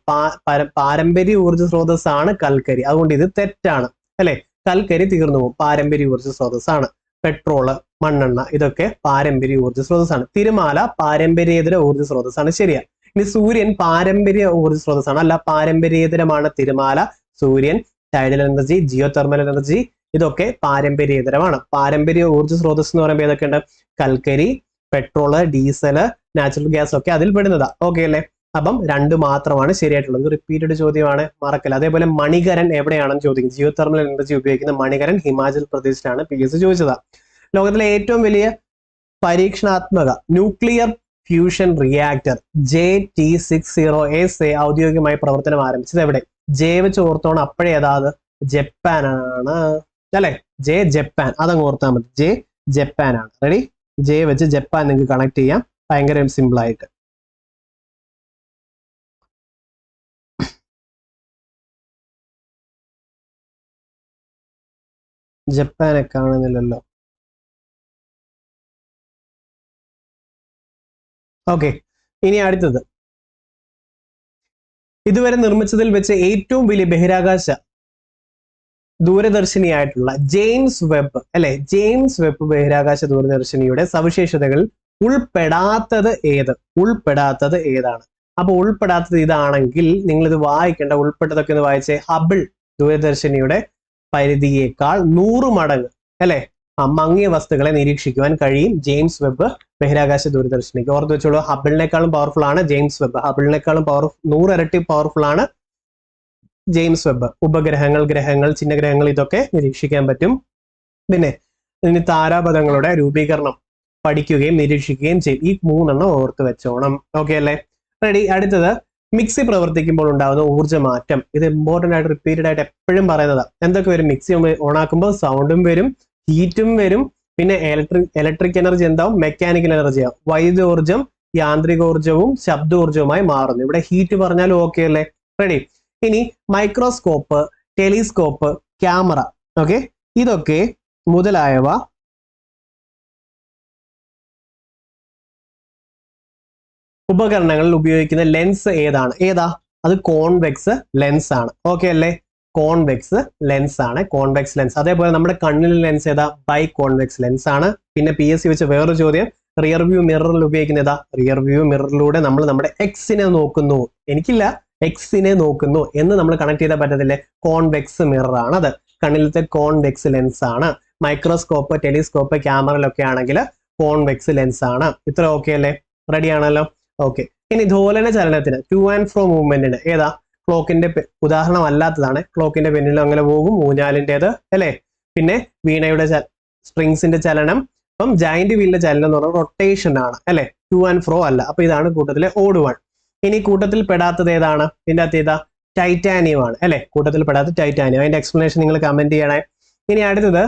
പാരമ്പര്യ ഊർജ സ്രോതസ്സാണ് കൽക്കരി. അതുകൊണ്ട് ഇത് തെറ്റാണ് അല്ലെ. കൽക്കരി തീർന്നു പോകും, പാരമ്പര്യ ഊർജ സ്രോതസ്സാണ്. പെട്രോള്, മണ്ണെണ്ണ ഇതൊക്കെ പാരമ്പര്യ ഊർജ സ്രോതസ്സാണ്. തിരുമാല പാരമ്പര്യേതര ഊർജ സ്രോതസ്സാണ്. ശരിയാ. ഇനി സൂര്യൻ പാരമ്പര്യ ഊർജ സ്രോതസ്സാണ്, അല്ല പാരമ്പര്യേതരമാണ് തിരുമാല, സൂര്യൻ, tidal energy, geothermal energy ഇതൊക്കെ പാരമ്പര്യേതരമാണ്. പാരമ്പര്യ ഊർജ സ്രോതസ് എന്ന് പറയുമ്പോൾ ഏതൊക്കെയുണ്ട്? കൽക്കരി, പെട്രോള്, ഡീസല്, നാച്ചുറൽ ഗ്യാസ് ഒക്കെ അതിൽ പെടുന്നതാ. ഓക്കെ അല്ലേ. അപ്പം 2 മാത്രമാണ് ശരിയായിട്ടുള്ളത്. റിപ്പീറ്റഡ് ചോദ്യമാണ്, മറക്കല്ല. അതേപോലെ മണികരൻ എവിടെയാണെന്ന് ചോദിക്കും. ജിയോ തെർമൽ എനർജി ഉപയോഗിക്കുന്ന മണികരൻ ഹിമാചൽ പ്രദേശിലാണ്. PSC ചോദിച്ചതാ. ലോകത്തിലെ ഏറ്റവും വലിയ പരീക്ഷണാത്മക ന്യൂക്ലിയർ ഫ്യൂഷൻ റിയാക്ടർ JT60SA ഔദ്യോഗികമായി പ്രവർത്തനം ആരംഭിച്ചത് എവിടെ? ജെ വെച്ച് ഓർത്തോണം, അപ്പോഴേ അതാത് ജപ്പാനാണ് അല്ലെ. ജപ്പാൻ, അതങ്ങ് ഓർത്താൽ മതി. ജപ്പാൻ ആണ്. റെഡി? ജെ വെച്ച് ജപ്പാൻ നിങ്ങൾക്ക് കണക്ട് ചെയ്യാം, ഭയങ്കര സിമ്പിൾ ആയിട്ട്. ജപ്പാനെ കാണുന്നില്ലല്ലോ. ഓക്കെ, ഇനി അടുത്തത്. ഇതുവരെ നിർമ്മിച്ചതിൽ വെച്ച് ഏറ്റവും വലിയ ബഹിരാകാശ ദൂരദർശിനിയായിട്ടുള്ള ജെയിംസ് വെബ് അല്ലെ. ജെയിംസ് വെബ് ബഹിരാകാശ ദൂരദർശിനിയുടെ സവിശേഷതകൾ ഉൾപ്പെടാത്തത് ഏത്? ഉൾപ്പെടാത്തത് ഏതാണ്? അപ്പൊ ഉൾപ്പെടാത്തത് ഇതാണെങ്കിൽ നിങ്ങൾ ഇത് വായിക്കേണ്ട. ഉൾപ്പെട്ടതൊക്കെ ഒന്ന് വായിച്ചേ. ഹബിൾ ദൂരദർശിനിയുടെ പരിധിയേക്കാൾ 100 മടങ്ങ് അല്ലെ മങ്ങിയ വസ്തുക്കളെ നിരീക്ഷിക്കുവാൻ കഴിയും ജെയിംസ് വെബ് ബഹിരാകാശ ദൂരദർശിനിക്ക്. ഓർത്ത് വെച്ചോളൂ, ഹബിളിനേക്കാളും പവർഫുൾ ആണ് ജെയിംസ് വെബ്. ഹബിളിനേക്കാളും 100 ഇരട്ടി പവർഫുൾ ആണ് ജെയിംസ് വെബ്. ഉപഗ്രഹങ്ങൾ, ഗ്രഹങ്ങൾ, ചിഹ്നഗ്രഹങ്ങൾ ഇതൊക്കെ നിരീക്ഷിക്കാൻ പറ്റും. പിന്നെ ഇനി താരാപഥങ്ങളുടെ രൂപീകരണം പഠിക്കുകയും നിരീക്ഷിക്കുകയും ചെയ്യും. ഈ 3 ഓർത്ത് വെച്ചോണം. ഓക്കെ അല്ലേ? റെഡി. അടുത്തത് മിക്സി പ്രവർത്തിക്കുമ്പോൾ ഉണ്ടാകുന്ന ഊർജ്ജമാറ്റം. ഇത് ഇമ്പോർട്ടന്റ് ആയിട്ട് റിപ്പീറ്റഡ് ആയിട്ട് എപ്പോഴും പറയുന്നതാണ്. എന്തൊക്കെ വരും? മിക്സി ഓൺ ആക്കുമ്പോൾ സൗണ്ടും വരും, ഹീറ്റും വരും, പിന്നെ ഇലക്ട്രിക് എനർജി എന്താവും? മെക്കാനിക്കൽ എനർജി ആവും. വൈദ്യോർജ്ജം യാന്ത്രികോർജ്ജവും ശബ്ദോർജ്ജവുമായി മാറുന്നു. ഇവിടെ ഹീറ്റ് പറഞ്ഞാലും ഓക്കെ അല്ലേ? റെഡി. ഇനി മൈക്രോസ്കോപ്പ്, ടെലിസ്കോപ്പ്, ക്യാമറ, ഓക്കെ, ഇതൊക്കെ മുതലായവ ഉപകരണങ്ങളിൽ ഉപയോഗിക്കുന്ന ലെൻസ് ഏതാ? അത് കോൺവെക്സ് ലെൻസ് ആണ്. ഓക്കെ അല്ലേ? കോൺവെക്സ് ലെൻസ് ആണ്, കോൺവെക്സ് ലെൻസ്. അതേപോലെ നമ്മുടെ കണ്ണിലെ ലെൻസ് ഏതാ? ബൈ കോൺവെക്സ് ലെൻസ് ആണ്. പിന്നെ PSC വെച്ച് വേറൊരു ചോദ്യം, റിയർ വ്യൂ മിററിൽ ഉപയോഗിക്കുന്ന ഏതാ? റിയർ വ്യൂ മിററിലൂടെ നമ്മൾ നമ്മുടെ എക്സിനെ നോക്കുന്നു, എനിക്കില്ല എക്സിനെ നോക്കുന്നു എന്ന് നമ്മൾ കണക്ട് ചെയ്താൽ പറ്റത്തില്ലേ? കോൺവെക്സ് മിറർ ആണ് അത്. കണ്ണിലത്തെ കോൺവെക്സ് ലെൻസ് ആണ്. മൈക്രോസ്കോപ്പ്, ടെലിസ്കോപ്പ്, ക്യാമറയിലൊക്കെ ആണെങ്കിൽ കോൺവെക്സ് ലെൻസ് ആണ്. ഇത്ര ഓക്കെ അല്ലേ? റെഡി ആണല്ലോ? ഓക്കെ. ഇനി ദോലന ചലനത്തിന്, ടു ആൻഡ് ഫ്രോ മൂവ്മെന്റിന് ഏതാ? ക്ലോക്കിന്റെ ഉദാഹരണം അല്ലാത്തതാണ്. ക്ലോക്കിന്റെ പിന്നിലും അങ്ങനെ പോകും, ഊഞ്ഞാലിൻ്റെത് അല്ലേ? പിന്നെ വീണയുടെ സ്ട്രിങ്സിന്റെ ചലനം. അപ്പം ജയന്റ് വീലിന്റെ ചലനം എന്ന് പറഞ്ഞാൽ റൊട്ടേഷൻ ആണ് അല്ലെ? ടു ആൻഡ് ഫ്രോ അല്ല. അപ്പൊ ഇതാണ് കൂട്ടത്തിലെ ഓഡ് വൺ. ഇനി കൂട്ടത്തിൽ പെടാത്തത് ഏതാണ്? ഇതിന്റെ അകത്ത് ഏതാ? ടൈറ്റാനിയം ആണ് അല്ലെ? കൂട്ടത്തിൽ പെടാത്ത ടൈറ്റാനിയം. അതിന്റെ എക്സ്പ്ലനേഷൻ നിങ്ങൾ കമന്റ് ചെയ്യണേ. ഇനി അടുത്തത്,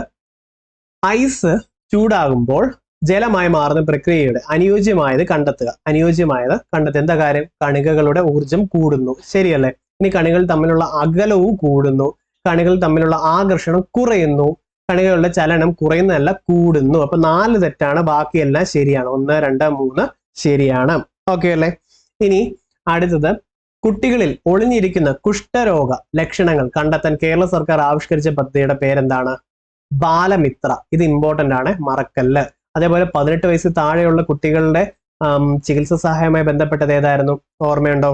ഐസ് ചൂടാകുമ്പോൾ ജലമായി മാറുന്ന പ്രക്രിയയുടെ അനുയോജ്യമായത് കണ്ടെത്തുക. എന്താ കാര്യം? കണികകളുടെ ഊർജം കൂടുന്നു. ശരിയല്ലേ? ഇനി കണികൾ തമ്മിലുള്ള അകലവും കൂടുന്നു, കണികൾ തമ്മിലുള്ള ആകർഷണം കുറയുന്നു, കണികളുടെ ചലനം കുറയുന്നതല്ല കൂടുന്നു. അപ്പൊ 4 തെറ്റാണ്, ബാക്കിയെല്ലാം ശരിയാണ്. 1, 2, 3 ശരിയാണ്. ഓക്കെ അല്ലേ? ഇനി അടുത്തത്, കുട്ടികളിൽ ഒളിഞ്ഞിരിക്കുന്ന കുഷ്ഠരോഗ ലക്ഷണങ്ങൾ കണ്ടെത്താൻ കേരള സർക്കാർ ആവിഷ്കരിച്ച പദ്ധതിയുടെ പേരെന്താണ്? ബാലമിത്ര. ഇത് ഇമ്പോർട്ടന്റ് ആണ്, മറക്കല്ല്. അതേപോലെ 18 വയസ്സിൽ താഴെയുള്ള കുട്ടികളുടെ ചികിത്സ സഹായവുമായി ബന്ധപ്പെട്ടത് ഏതായിരുന്നു? ഓർമ്മയുണ്ടോ?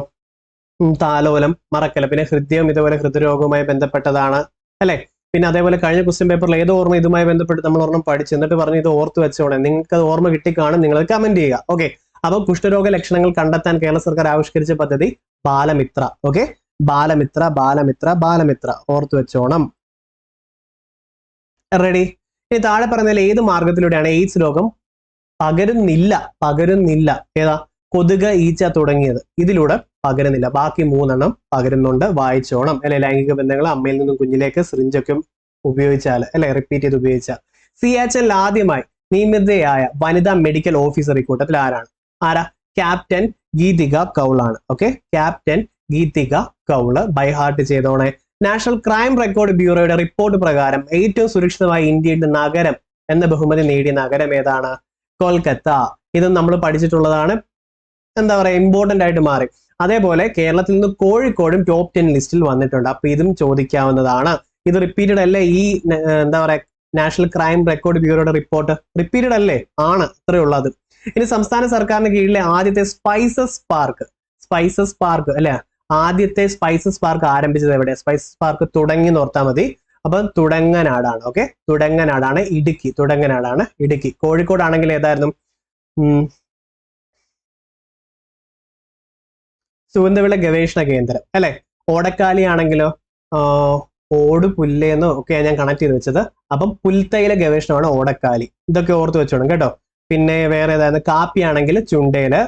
താലോലം, മറക്കല്ല. പിന്നെ ഹൃദയം, ഇതുപോലെ ഹൃദ്രോഗവുമായി ബന്ധപ്പെട്ടതാണ് അല്ലെ? പിന്നെ അതേപോലെ കഴിഞ്ഞ ക്വസ്റ്റ്യൻ പേപ്പറിൽ ഏതോ ഓർമ്മ ഇതുമായി ബന്ധപ്പെട്ട് നമ്മൾ ഒരെണ്ണം പഠിച്ചു, എന്നിട്ട് പറഞ്ഞ് ഇത് ഓർത്ത് വെച്ചോണേ. നിങ്ങൾക്ക് അത് ഓർമ്മ കിട്ടിക്കാണും, നിങ്ങൾ കമന്റ് ചെയ്യുക. ഓക്കെ. അപ്പൊ കുഷ്ഠരോഗ ലക്ഷണങ്ങൾ കണ്ടെത്താൻ കേരള സർക്കാർ ആവിഷ്കരിച്ച പദ്ധതി ബാലമിത്ര. ഓക്കെ, ബാലമിത്ര ഓർത്ത് വെച്ചോണം. റെഡി. ഇനി താഴെ പറഞ്ഞതിൽ ഏത് മാർഗത്തിലൂടെയാണ് എയ്ഡ്സ് രോഗം പകരുന്നില്ല? ഏതാ? കൊതുക്, ഈച്ച തുടങ്ങിയത് ഇതിലൂടെ പകരുന്നില്ല. ബാക്കി 3 പകരുന്നുണ്ട്, വായിച്ചോണം അല്ലെ? ലൈംഗിക ബന്ധങ്ങൾ അമ്മയിൽ നിന്നും കുഞ്ഞിലേക്ക് സിറിഞ്ചൊക്കെ ഉപയോഗിച്ചാൽ അല്ലെ, റിപ്പീറ്റ് ചെയ്ത് ഉപയോഗിച്ചാൽ. സിയാച്ചിൽ ആദ്യമായി നിയമിതയായ വനിതാ മെഡിക്കൽ ഓഫീസർ ഇക്കൂട്ടത്തിൽ ആരാ? ക്യാപ്റ്റൻ ഗീതിക കൗൾ ആണ്. ഓക്കെ, captain Geethika Koul by heart ചെയ്തോണേ. നാഷണൽ ക്രൈം റെക്കോർഡ് ബ്യൂറോയുടെ റിപ്പോർട്ട് പ്രകാരം ഏറ്റവും സുരക്ഷിതമായ ഇന്ത്യയുടെ നഗരം എന്ന ബഹുമതി നേടിയ നഗരം ഏതാണ്? കൊൽക്കത്ത. ഇതും നമ്മൾ പഠിച്ചിട്ടുള്ളതാണ്, എന്താ പറയാ, ഇമ്പോർട്ടന്റ് ആയിട്ട് മാറി. അതേപോലെ കേരളത്തിൽ നിന്ന് കോഴിക്കോടും ടോപ്പ് 10 ലിസ്റ്റിൽ വന്നിട്ടുണ്ട്. അപ്പൊ ഇതും ചോദിക്കാവുന്നതാണ്. ഇത് റിപ്പീറ്റഡ് അല്ലേ? ഈ എന്താ പറയാ, നാഷണൽ ക്രൈം റെക്കോർഡ് ബ്യൂറോയുടെ റിപ്പോർട്ട് റിപ്പീറ്റഡ് അല്ലേ? ആണ്, അത്രേ ഉള്ളത്. ഇനി സംസ്ഥാന സർക്കാരിന് കീഴിലെ ആദ്യത്തെ സ്പൈസസ് പാർക്ക് അല്ലെ? ആദ്യത്തെ സ്പൈസസ് പാർക്ക് ആരംഭിച്ചത് എവിടെ? സ്പൈസസ് പാർക്ക് തുടങ്ങി നോർത്താൽ മതി. അപ്പൊ തുടങ്ങനാടാണ്. ഓക്കെ, തുടങ്ങനാടാണ് ഇടുക്കി. കോഴിക്കോടാണെങ്കിൽ ഏതായിരുന്നു? സുഗന്ധവിള ഗവേഷണ കേന്ദ്രം അല്ലെ? ഓടക്കാലി ആണെങ്കിലോ ഓട് പുല്ലേന്നോ ഒക്കെ ഞാൻ കണക്ട് ചെയ്ത് വെച്ചത്. അപ്പം പുൽത്തൈല ഗവേഷണമാണ് ഓടക്കാലി. ഇതൊക്കെ ഓർത്ത് വെച്ചോണം കേട്ടോ. പിന്നെ വേറെ ഏതായിരുന്നു? കാപ്പി ആണെങ്കിൽ ചുണ്ടേല്.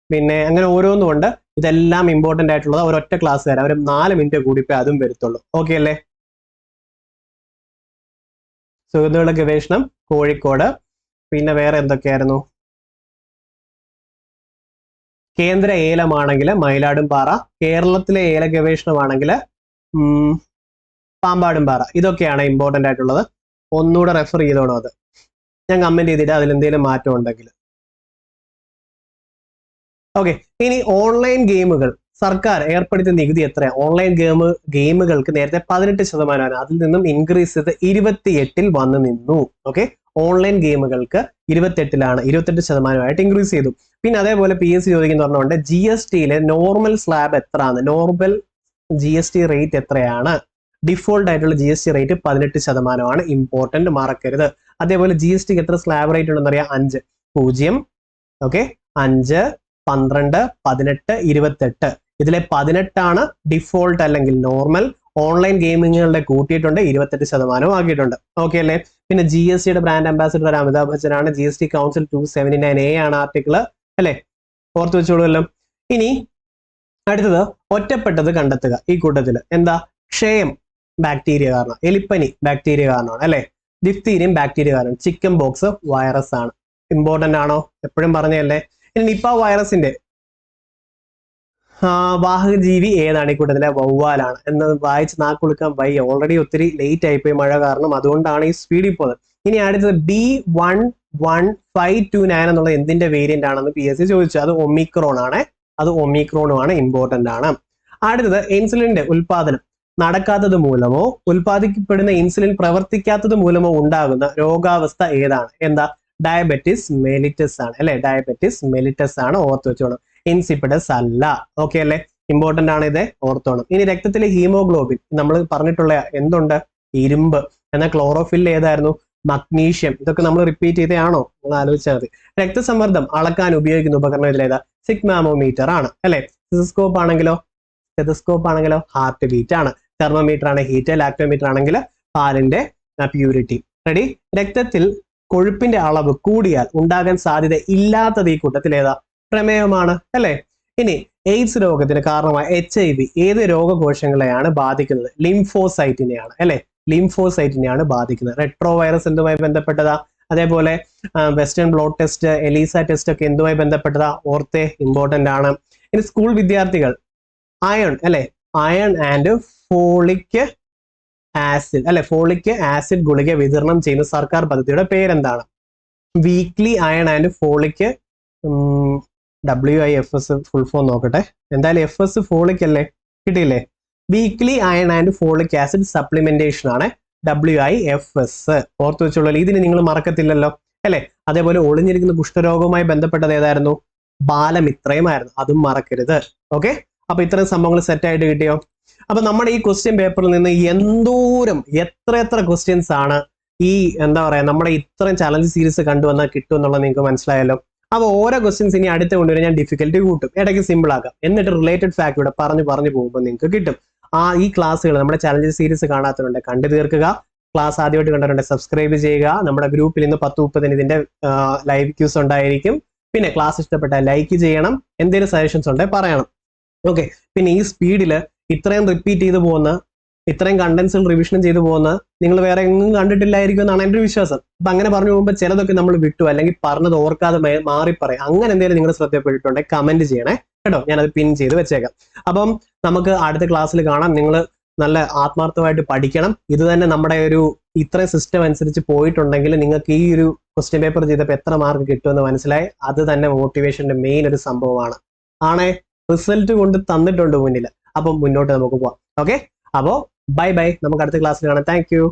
പിന്നെ അങ്ങനെ ഓരോന്നും ഉണ്ട്. ഇതെല്ലാം ഇമ്പോർട്ടന്റ് ആയിട്ടുള്ളത്. ഒരൊറ്റ ക്ലാസ് തരാം, ഒരു 4 മിനിറ്റ് കൂടിപ്പോ അതും വരത്തുള്ളൂ. ഓക്കെ അല്ലേ? സുഗന്ധവിള ഗവേഷണം കോഴിക്കോട്. പിന്നെ വേറെ എന്തൊക്കെയായിരുന്നു? കേന്ദ്ര ഏലമാണെങ്കിൽ മയിലാടുംപാറ. കേരളത്തിലെ ഏല ഗവേഷണമാണെങ്കിൽ പാമ്പാടുംപാറ. ഇതൊക്കെയാണ് ഇമ്പോർട്ടന്റ് ആയിട്ടുള്ളത്. ഒന്നുകൂടെ റെഫർ ചെയ്തോണം. അത് ഞാൻ കമന്റ് ചെയ്തിട്ട് അതിലെന്തെങ്കിലും മാറ്റം ഉണ്ടെങ്കിൽ. ഓക്കെ. ഇനി ഓൺലൈൻ ഗെയിമുകൾ സർക്കാർ ഏർപ്പെടുത്തിയ നികുതി എത്രയാണ്? ഓൺലൈൻ ഗെയിമുകൾക്ക് നേരത്തെ 18%, അതിൽ നിന്നും ഇൻക്രീസ് ചെയ്ത് 28-ൽ വന്ന് നിന്നു. ഓക്കെ, ഓൺലൈൻ ഗെയിമുകൾക്ക് 28% ഇൻക്രീസ് ചെയ്തു. പിന്നെ അതേപോലെ PSC ചോദിക്കുന്ന പറഞ്ഞുകൊണ്ട് GSTയിലെ നോർമൽ സ്ലാബ് എത്രയാണ്? നോർമൽ GST റേറ്റ് എത്രയാണ്? ഡിഫോൾട്ട് ആയിട്ടുള്ള GST റേറ്റ് 18%. ഇമ്പോർട്ടന്റ്, മറക്കരുത്. അതേപോലെ GSTക്ക് എത്ര സ്ലാബ് റേറ്റ് ഉണ്ടെന്ന് അറിയാം? 5, 0, ഓക്കെ, 5, 12, 18, 28. ഇതിലെ 18 ഡിഫോൾട്ട് അല്ലെങ്കിൽ നോർമൽ. ഓൺലൈൻ ഗെയിമിങ്ങുകളുടെ കൂട്ടിയിട്ടുണ്ട്, 28% ആക്കിയിട്ടുണ്ട്. ഓക്കെ അല്ലേ? പിന്നെ GSTയുടെ ബ്രാൻഡ് അംബാസിഡർ അമിതാഭ് ബച്ചൻ ആണ്. GST കൗൺസിൽ 279A ആണ് ആർട്ടിക്കിള്, അല്ലെ? ഓർത്ത് വെച്ചോളൂല്ലോ. ഇനി അടുത്തത് ഒറ്റപ്പെട്ടത് കണ്ടെത്തുക. ഈ കൂട്ടത്തിൽ എന്താ? ക്ഷയം ബാക്ടീരിയ കാരണം, എലിപ്പനി ബാക്ടീരിയ കാരണമാണ്, അല്ലെ? ഡിഫ്തീരിയം ബാക്ടീരിയ കാരണം, ചിക്കൻ ബോക്സ് വൈറസ് ആണ്. ഇമ്പോർട്ടന്റ് ആണോ? എപ്പോഴും പറഞ്ഞല്ലേ. ഇനി നിപ്പ വൈറസിന്റെ വാഹക ജീവി ഏതാണ്? ഈ കൂട്ടത്തിലെ വവ്വാലാണ്. എന്ന് വായിച്ച് നാക്കുളുക്കാൻ വയ്യ, ഓൾറെഡി ഒത്തിരി ലേറ്റ് ആയിപ്പോയി മഴ കാരണം, അതുകൊണ്ടാണ് ഈ സ്പീഡിൽ പോകുന്നത്. ഇനി അടുത്തത് B11529 എന്നുള്ള എന്തിന്റെ വേരിയന്റ് ആണെന്ന് PSC ചോദിച്ചു. അത് ഒമിക്രോൺ ആണ്. അത് ഒമിക്രോണുമാണ്, ഇമ്പോർട്ടന്റ് ആണ്. അടുത്തത് ഇൻസുലിന്റെ ഉൽപാദനം നടക്കാത്തത് മൂലമോ ഉൽപാദിക്കപ്പെടുന്ന ഇൻസുലിൻ പ്രവർത്തിക്കാത്തത് മൂലമോ ഉണ്ടാകുന്ന രോഗാവസ്ഥ ഏതാണ്? എന്താ? ഡയബറ്റിസ് മെലിറ്റസ് ആണ്, അല്ലെ? ഡയബറ്റിസ് മെലിറ്റസ് ആണ്, ഓർത്ത് വെച്ചോണം. ഇൻസിപ്പിഡസ് അല്ല. ഓക്കെ അല്ലെ? ഇമ്പോർട്ടന്റ് ആണ്, ഇത് ഓർത്തോണം. ഇനി രക്തത്തിലെ ഹീമോഗ്ലോബിൻ നമ്മൾ പറഞ്ഞിട്ടുള്ള എന്തുണ്ട്? ഇരുമ്പ്. എന്നാൽ ക്ലോറോഫിൽ ഏതായിരുന്നു? മഗ്നീഷ്യം. ഇതൊക്കെ നമ്മൾ റിപ്പീറ്റ് ചെയ്തതാണോ? നിങ്ങൾ ആലോചിച്ചാൽ മതി. രക്തസമ്മർദ്ദം അളക്കാൻ ഉപയോഗിക്കുന്ന ഉപകരണം ഇതിലേതാ? സിഗ്മാമോമീറ്റർ ആണ്, അല്ലെ? സ്റ്റെതസ്കോപ്പ് ആണെങ്കിലോ ഹാർട്ട് ബീറ്റ് ആണ്. തെർമോമീറ്റർ ആണ് ഹീറ്റ്, ലാക്ടോമീറ്റർ ആണെങ്കിൽ പാലിന്റെ പ്യൂരിറ്റി. റെഡി? രക്തത്തിൽ കൊഴുപ്പിന്റെ അളവ് കൂടിയാൽ ഉണ്ടാകാൻ സാധ്യത ഇല്ലാത്തത് ഈ കൂട്ടത്തിൽ ഏതാ? പ്രമേഹമാണ്, അല്ലെ? ഇനി എയ്ഡ്സ് രോഗത്തിന് കാരണമായ HIV ഏത് രോഗകോശങ്ങളെയാണ് ബാധിക്കുന്നത്? ലിംഫോസൈറ്റിനെയാണ്, അല്ലെ? ലിംഫോസൈറ്റിനെയാണ് ബാധിക്കുന്നത്. റെട്രോ വൈറസ് എന്തുമായി ബന്ധപ്പെട്ടതാ? അതേപോലെ western blot test, ELISA test ഒക്കെ എന്തുമായി ബന്ധപ്പെട്ടതാ? ഓർത്തെ, ഇമ്പോർട്ടന്റ് ആണ്. ഇനി സ്കൂൾ വിദ്യാർത്ഥികൾ അയൺ, അല്ലെ? അയൺ ആൻഡ് ഫോളിക് ആസിഡ്, അല്ലെ? ഫോളിക് ആസിഡ് ഗുളിക വിതരണം ചെയ്യുന്ന സർക്കാർ പദ്ധതിയുടെ പേരെന്താണ്? Weekly iron and folic WIFS full form നോക്കട്ടെ. എന്തായാലും FS ഫോളിക് അല്ലേ? കിട്ടിയില്ലേ? Weekly iron and folic acid supplementation ആണ് WIFS. ഓർത്ത് വെച്ചോളൂ, ഇതിന് നിങ്ങൾ മറക്കത്തില്ലല്ലോ, അല്ലെ? അതേപോലെ ഒളിഞ്ഞിരിക്കുന്ന കുഷ്ഠരോഗവുമായി ബന്ധപ്പെട്ടത് ഏതായിരുന്നു? ബാലമിത്രയുമായിരുന്നു, അതും മറക്കരുത്. ഓക്കെ, അപ്പൊ ഇത്തരം സംഭവങ്ങൾ സെറ്റ് ആയിട്ട് കിട്ടിയോ? അപ്പൊ നമ്മുടെ ഈ ക്വസ്റ്റ്യൻ പേപ്പറിൽ നിന്ന് എത്ര ക്വസ്റ്റ്യൻസ് ആണ് ഈ എന്താ പറയാ നമ്മുടെ ഇത്രയും ചലഞ്ച് സീരീസ് കണ്ടുവന്നാൽ കിട്ടും എന്നുള്ളത് നിങ്ങൾക്ക് മനസ്സിലായല്ലോ. അപ്പൊ ഓരോ ക്വസ്റ്റ്യൻസ് ഇനി അടുത്ത് കൊണ്ടുവരും, ഞാൻ ഡിഫിക്കൽറ്റി കൂട്ടും, ഇടയ്ക്ക് സിമ്പിൾ ആക്കാം, എന്നിട്ട് റിലേറ്റഡ് ഫാക്ട് ഇവിടെ പറഞ്ഞു പോകുമ്പോൾ നിങ്ങൾക്ക് കിട്ടും. ഈ ക്ലാസ്സുകൾ നമ്മുടെ ചലഞ്ച് സീരീസ് കാണാത്തവരുണ്ട് കണ്ടു തീർക്കുക. ക്ലാസ് ആദ്യമായിട്ട് കണ്ടിട്ടുണ്ടെങ്കിൽ സബ്സ്ക്രൈബ് ചെയ്യുക. നമ്മുടെ ഗ്രൂപ്പിൽ ഇന്ന് 10:30 ഇതിന്റെ ലൈവ് ക്യൂസ് ഉണ്ടായിരിക്കും. പിന്നെ ക്ലാസ് ഇഷ്ടപ്പെട്ടാൽ ലൈക്ക് ചെയ്യണം, എന്തെങ്കിലും സജഷൻസ് ഉണ്ടെങ്കിൽ പറയണം. ഓക്കെ, പിന്നെ ഈ സ്പീഡിൽ ഇത്രയും റിപ്പീറ്റ് ചെയ്തു പോകുന്ന, ഇത്രയും കണ്ടൻസുകൾ റിവിഷനും ചെയ്തു പോകുന്ന നിങ്ങൾ വേറെ എങ്ങും കണ്ടിട്ടില്ലായിരിക്കും എന്നാണ് എൻ്റെ ഒരു വിശ്വാസം. അപ്പൊ അങ്ങനെ പറഞ്ഞു പോകുമ്പോൾ ചിലതൊക്കെ നമ്മൾ വിട്ടു, അല്ലെങ്കിൽ പറഞ്ഞത് ഓർക്കാതെ മാറി പറയും. അങ്ങനെ എന്തെങ്കിലും നിങ്ങൾ ശ്രദ്ധപ്പെട്ടിട്ടുണ്ടെങ്കിൽ കമന്റ് ചെയ്യണേ കേട്ടോ, ഞാനത് പിൻ ചെയ്ത് വെച്ചേക്കാം. അപ്പം നമുക്ക് അടുത്ത ക്ലാസ്സിൽ കാണാം. നിങ്ങൾ നല്ല ആത്മാർത്ഥമായിട്ട് പഠിക്കണം. ഇത് തന്നെ നമ്മുടെ ഒരു ഇത്രയും സിസ്റ്റം അനുസരിച്ച് പോയിട്ടുണ്ടെങ്കിൽ നിങ്ങൾക്ക് ഈ ഒരു ക്വസ്റ്റ്യൻ പേപ്പർ ചെയ്തപ്പോൾ എത്ര മാർക്ക് കിട്ടുമെന്ന് മനസ്സിലായി. അത് തന്നെ മോട്ടിവേഷന്റെ മെയിൻ ഒരു സംഭവമാണ്. റിസൾട്ട് കൊണ്ട് തന്നിട്ടുണ്ട് മുന്നിൽ. അപ്പം മുന്നോട്ട് നമുക്ക് പോവാം. ഓക്കെ, അപ്പോ ബൈ, നമുക്ക് അടുത്ത ക്ലാസ്സിൽ കാണാം. Thank you.